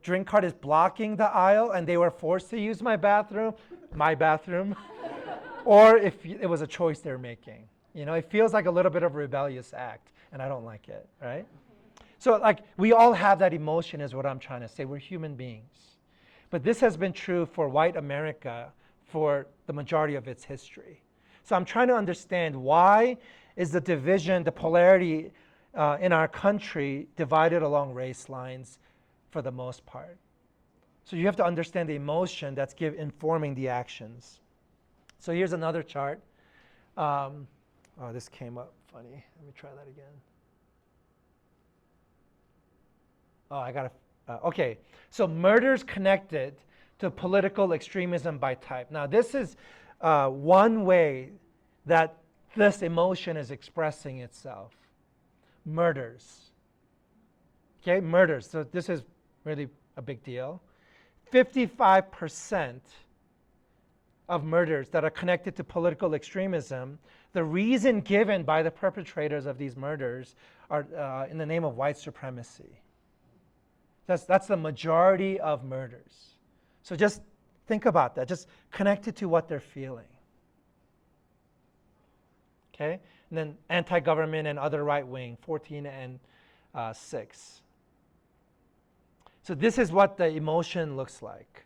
drink cart is blocking the aisle and they were forced to use my bathroom, or if it was a choice they're making. It feels like a little bit of a rebellious act, and I don't like it, right? So we all have that emotion is what I'm trying to say. We're human beings. But this has been true for white America for the majority of its history. So I'm trying to understand why is the division, the polarity in our country divided along race lines for the most part. So you have to understand the emotion that's informing the actions. So here's another chart. This came up funny. Let me try that again. Okay, so murders connected to political extremism by type. Now this is one way that this emotion is expressing itself. Murders. Okay, murders. So this is really a big deal. 55% of murders that are connected to political extremism, the reason given by the perpetrators of these murders are in the name of white supremacy. That's the majority of murders. So just think about that. Just connect it to what they're feeling. Okay? And then anti-government and other right-wing, 14 and 6. So this is what the emotion looks like.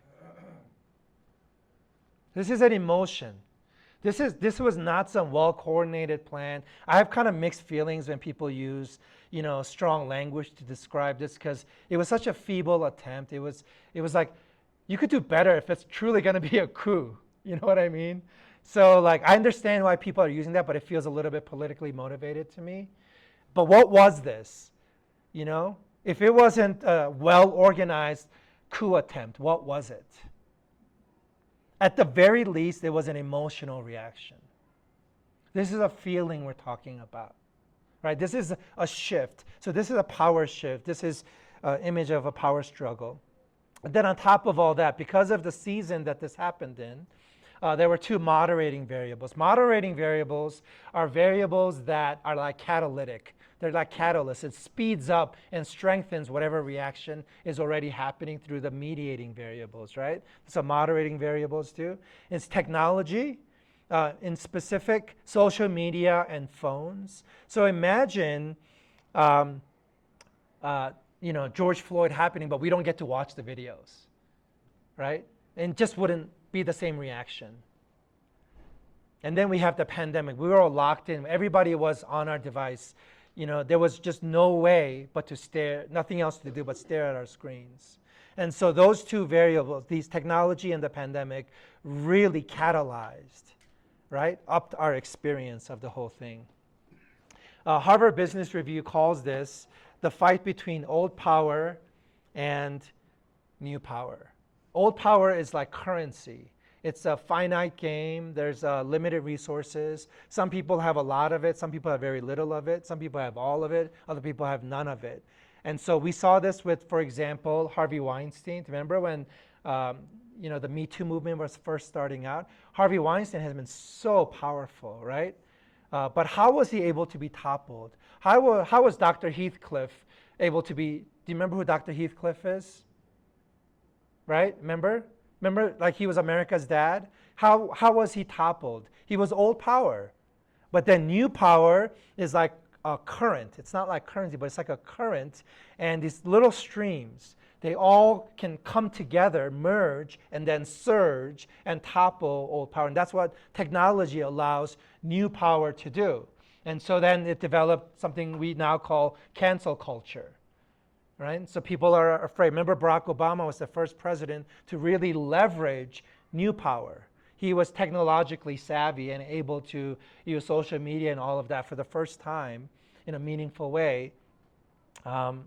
This is an emotion. This was not some well-coordinated plan. I have kind of mixed feelings when people use, strong language to describe this because it was such a feeble attempt. It was like, you could do better if it's truly going to be a coup. You know what I mean? So I understand why people are using that, but it feels a little bit politically motivated to me. But what was this? If it wasn't a well-organized coup attempt, what was it? At the very least, it was an emotional reaction. This is a feeling we're talking about, right? This is a shift. So this is a power shift. This is an image of a power struggle. And then on top of all that, because of the season that this happened in, there were two moderating variables. Moderating variables are variables that are like catalytic. They're like catalysts. It speeds up and strengthens whatever reaction is already happening through the mediating variables, right? So moderating variables too. It's technology, in specific social media and phones. So imagine, George Floyd happening, but we don't get to watch the videos, right? and just wouldn't be the same reaction. And then we have the pandemic. We were all locked in. Everybody was on our device. There was just no way but to stare, nothing else to do but stare at our screens. And so those two variables, these technology and the pandemic, really catalyzed, right, upped our experience of the whole thing. Harvard Business Review calls this the fight between old power and new power. Old power is like currency. It's a finite game. There's limited resources. Some people have a lot of it. Some people have very little of it. Some people have all of it. Other people have none of it. And so we saw this with, for example, Harvey Weinstein. Remember when the Me Too movement was first starting out? Harvey Weinstein has been so powerful, right? But how was he able to be toppled? How was Dr. Heathcliff able to be? Do you remember who Dr. Heathcliff is? Right? Remember, like he was America's dad? How was he toppled? He was old power. But then new power is like a current. It's not like currency, but it's like a current. And these little streams, they all can come together, merge, and then surge and topple old power. And that's what technology allows new power to do. And so then it developed something we now call cancel culture. Right? So people are afraid. Remember, Barack Obama was the first president to really leverage new power. He was technologically savvy and able to use social media and all of that for the first time in a meaningful way. And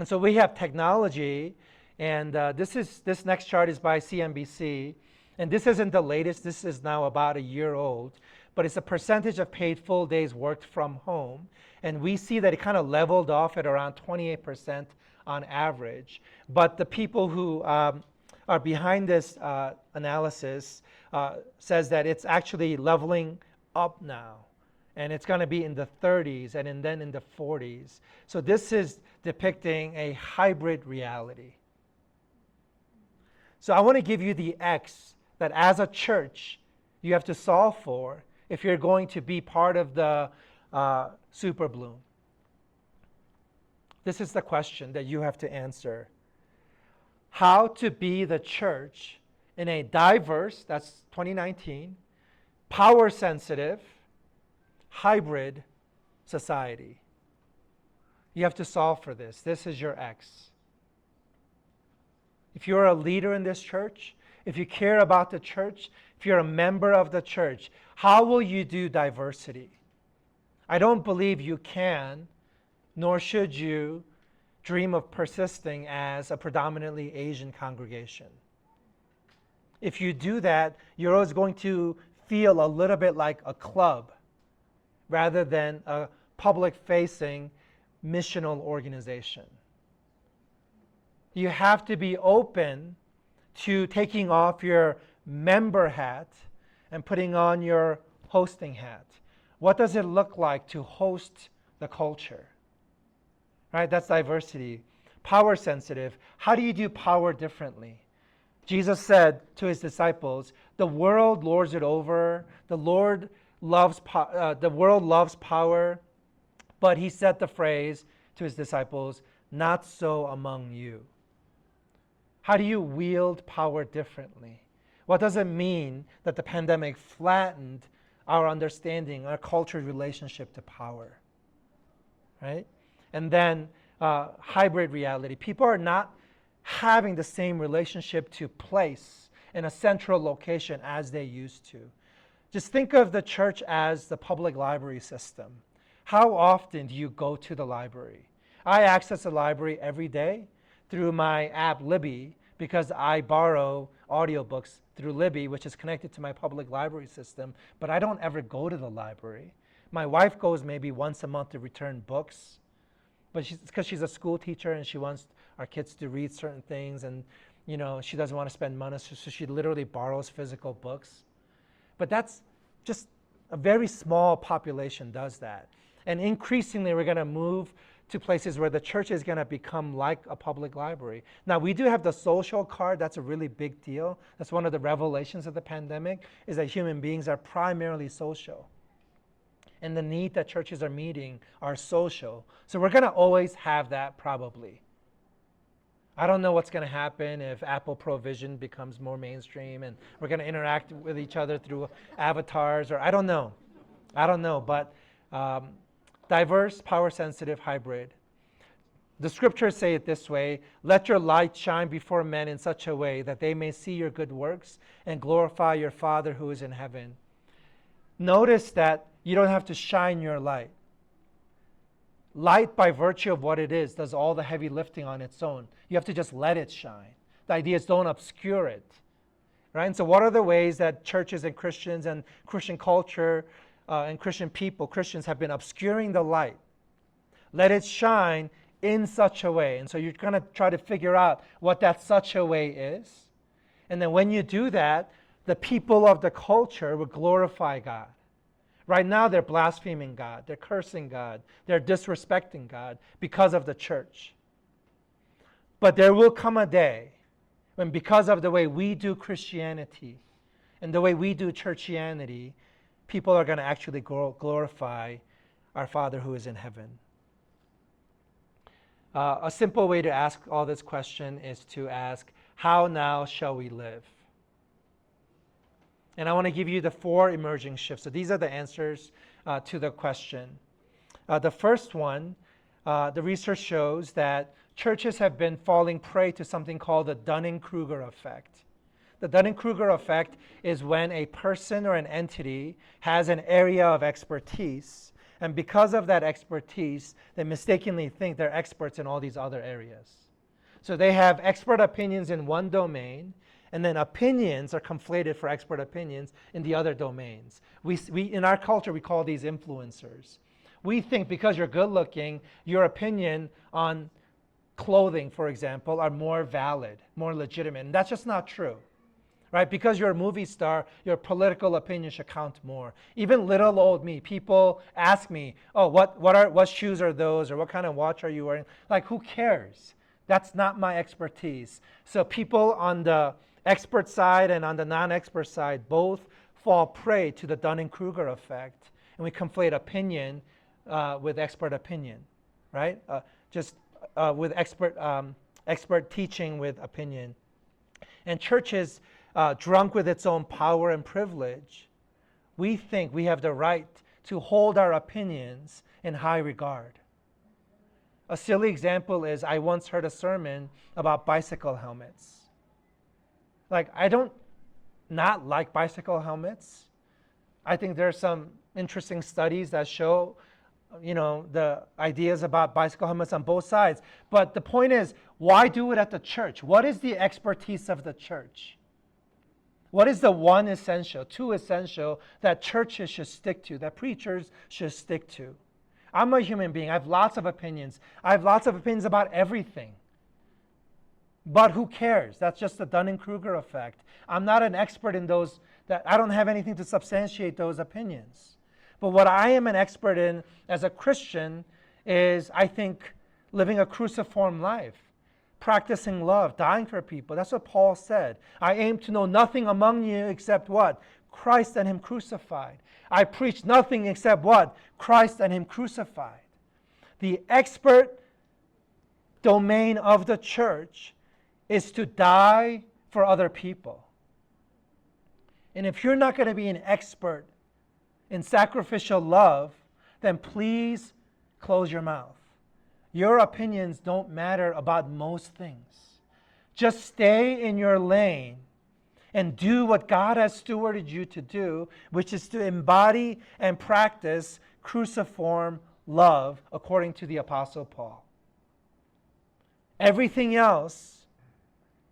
so we have technology, and this next chart is by CNBC, and this isn't the latest. This is now about a year old, but it's a percentage of paid full days worked from home. And we see that it kind of leveled off at around 28% on average. But the people who are behind this analysis says that it's actually leveling up now. And it's going to be in the 30s and then in the 40s. So this is depicting a hybrid reality. So I want to give you the X that as a church you have to solve for if you're going to be part of the super bloom. This is the question that you have to answer. How to be the church in a diverse, that's 2019, power sensitive, hybrid society. You have to solve for this. This is your X. If you're a leader in this church, if you care about the church, if you're a member of the church, how will you do diversity? I don't believe you can, nor should you dream of persisting as a predominantly Asian congregation. If you do that, you're always going to feel a little bit like a club rather than a public-facing missional organization. You have to be open to taking off your member hat and putting on your hosting hat. What does it look like to host the culture? Right? That's diversity. Power sensitive. How do you do power differently? Jesus said to his disciples, the world lords it over. The world loves power. But he said the phrase to his disciples, not so among you. How do you wield power differently? What does it mean that the pandemic flattened our understanding, our cultural relationship to power? Right? And then hybrid reality. People are not having the same relationship to place in a central location as they used to. Just think of the church as the public library system. How often do you go to the library? I access the library every day through my app Libby because I borrow audiobooks through Libby, which is connected to my public library system, but I don't ever go to the library. My wife goes maybe once a month to return books, but because she's a school teacher and she wants our kids to read certain things, and she doesn't want to spend money, so she literally borrows physical books. But that's just a very small population does that. And increasingly, we're going to move to places where the church is going to become like a public library. Now, we do have the social card. That's a really big deal. That's one of the revelations of the pandemic, is that human beings are primarily social. And the need that churches are meeting are social. So we're going to always have that probably. I don't know what's going to happen if Apple Provision becomes more mainstream and we're going to interact with each other through avatars, or I don't know. I don't know, but diverse, power sensitive, hybrid. The scriptures say it this way: let your light shine before men in such a way that they may see your good works and glorify your Father who is in heaven. Notice that you don't have to shine your light. Light, by virtue of what it is, does all the heavy lifting on its own. You have to just let it shine. The idea is don't obscure it. Right? And so what are the ways that churches and Christians and Christian culture and Christian people, Christians, have been obscuring the light? Let it shine in such a way. And so you're going to try to figure out what that such a way is. And then when you do that, the people of the culture will glorify God. Right now, they're blaspheming God, they're cursing God, they're disrespecting God because of the church. But there will come a day when, because of the way we do Christianity and the way we do churchianity, people are going to actually glorify our Father who is in heaven. A simple way to ask all this question is to ask, how now shall we live? And I want to give you the 4 emerging shifts. So these are the answers to the question. The first one, the research shows that churches have been falling prey to something called the Dunning-Kruger effect. The Dunning-Kruger effect is when a person or an entity has an area of expertise, and because of that expertise, they mistakenly think they're experts in all these other areas. So they have expert opinions in one domain, and then opinions are conflated for expert opinions in the other domains. We in our culture, we call these influencers. We think because you're good looking, your opinion on clothing, for example, are more valid, more legitimate. And that's just not true. Right? Because you're a movie star, your political opinion should count more. Even little old me, people ask me, oh, what shoes are those, or what kind of watch are you wearing? Like, who cares? That's not my expertise. So people on the expert side and on the non-expert side both fall prey to the Dunning-Kruger effect, and we conflate opinion with expert opinion, right? With expert teaching with opinion. And churches, drunk with its own power and privilege, we think we have the right to hold our opinions in high regard. A silly example is, I once heard a sermon about bicycle helmets. Like, I don't not like bicycle helmets. I think there's some interesting studies that show, the ideas about bicycle helmets on both sides. But the point is, why do it at the church? What is the expertise of the church? What is the one essential, two essential that churches should stick to, that preachers should stick to? I'm a human being. I have lots of opinions. I have lots of opinions about everything. But who cares? That's just the Dunning-Kruger effect. I'm not an expert in those, that I don't have anything to substantiate those opinions. But what I am an expert in as a Christian is, I think, living a cruciform life, practicing love, dying for people. That's what Paul said. I aim to know nothing among you except what? Christ and Him crucified. I preach nothing except what? Christ and Him crucified. The expert domain of the church is to die for other people. And if you're not going to be an expert in sacrificial love, then please close your mouth. Your opinions don't matter about most things. Just stay in your lane and do what God has stewarded you to do, which is to embody and practice cruciform love according to the Apostle Paul. Everything else,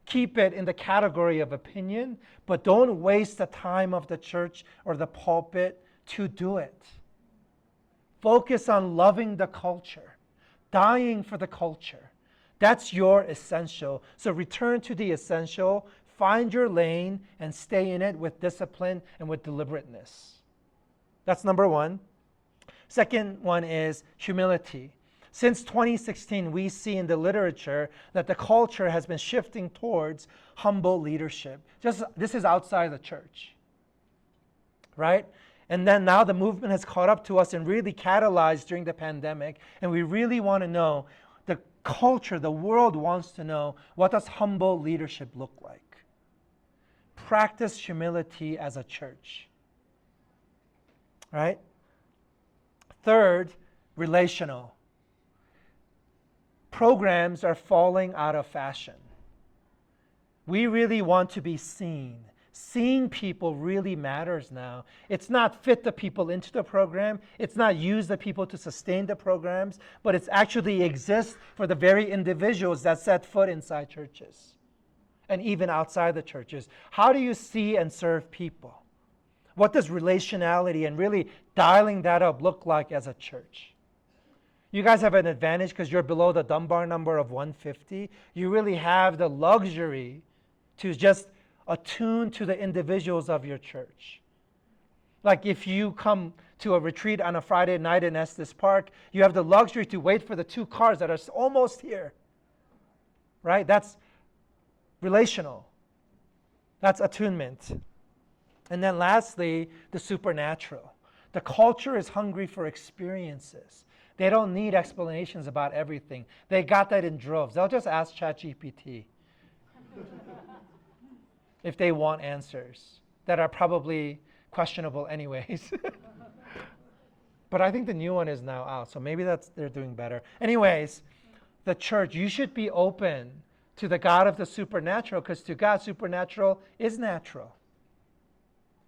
keep it in the category of opinion, but don't waste the time of the church or the pulpit to do it. Focus on loving the culture, dying for the culture. That's your essential. So return to the essential, find your lane, and stay in it with discipline and with deliberateness. That's number one. Second one is humility. Since 2016, we see in the literature that the culture has been shifting towards humble leadership. This is outside the church, right? And then now the movement has caught up to us and really catalyzed during the pandemic. And we really want to know culture, the world wants to know, what does humble leadership look like? Practice humility as a church. Right? Third, relational. Programs are falling out of fashion. We really want to be seen. Seeing people really matters now. It's not fit the people into the program. It's not use the people to sustain the programs, but it's actually exists for the very individuals that set foot inside churches and even outside the churches. How do you see and serve people? What does relationality and really dialing that up look like as a church? You guys have an advantage because you're below the Dunbar number of 150. You really have the luxury to just attune to the individuals of your church. Like if you come to a retreat on a Friday night in Estes Park, you have the luxury to wait for the 2 cars that are almost here. Right? That's relational. That's attunement. And then lastly, the supernatural. The culture is hungry for experiences. They don't need explanations about everything. They got that in droves. They'll just ask ChatGPT if they want answers that are probably questionable anyways. But I think the new one is now out, so maybe they're doing better. Anyways, the church, you should be open to the God of the supernatural, because to God, supernatural is natural.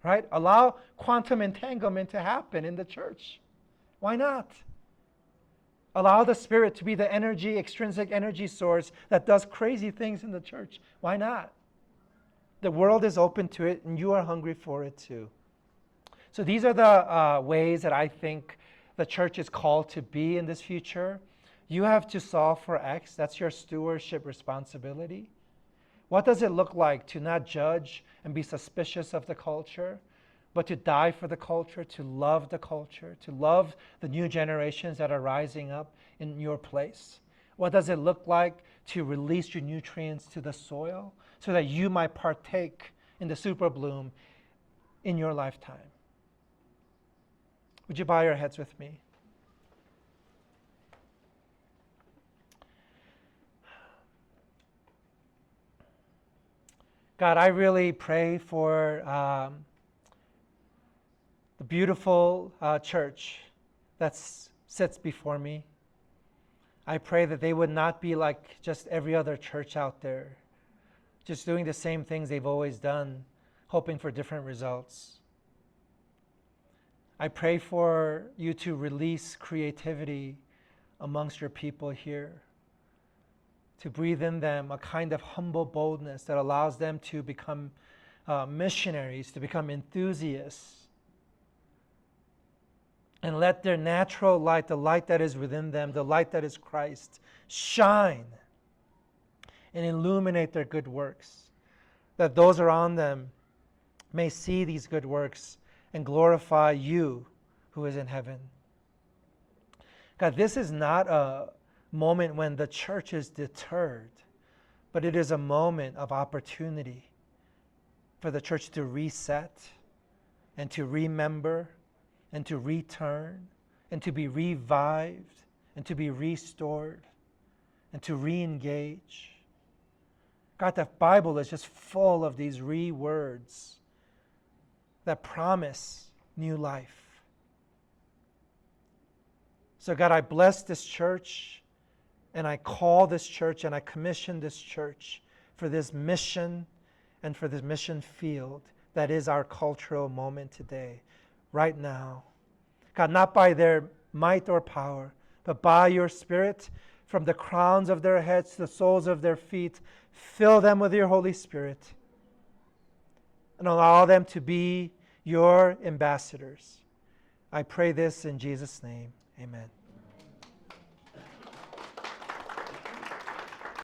Right? Allow quantum entanglement to happen in the church. Why not? Allow the Spirit to be the energy, extrinsic energy source that does crazy things in the church. Why not? The world is open to it, and you are hungry for it too. So these are the ways that I think the church is called to be in this future. You have to solve for X. That's your stewardship responsibility. What does it look like to not judge and be suspicious of the culture, but to die for the culture, to love the culture, to love the new generations that are rising up in your place? What does it look like to release your nutrients to the soil so that you might partake in the super bloom in your lifetime? Would you bow your heads with me? God, I really pray for the beautiful church that sits before me. I pray that they would not be like just every other church out there, just doing the same things they've always done, hoping for different results. I pray for you to release creativity amongst your people here, to breathe in them a kind of humble boldness that allows them to become missionaries, to become enthusiasts. And let their natural light, the light that is within them, the light that is Christ, shine and illuminate their good works, that those around them may see these good works and glorify you who is in heaven. God, this is not a moment when the church is deterred, but it is a moment of opportunity for the church to reset and to remember and to return and to be revived and to be restored and to re-engage. God, the Bible is just full of these words that promise new life. So God, I bless this church, and I call this church, and I commission this church for this mission and for this mission field that is our cultural moment today, right now. God, not by their might or power, but by your Spirit, from the crowns of their heads to the soles of their feet, fill them with your Holy Spirit and allow them to be your ambassadors. I pray this in Jesus' name. Amen.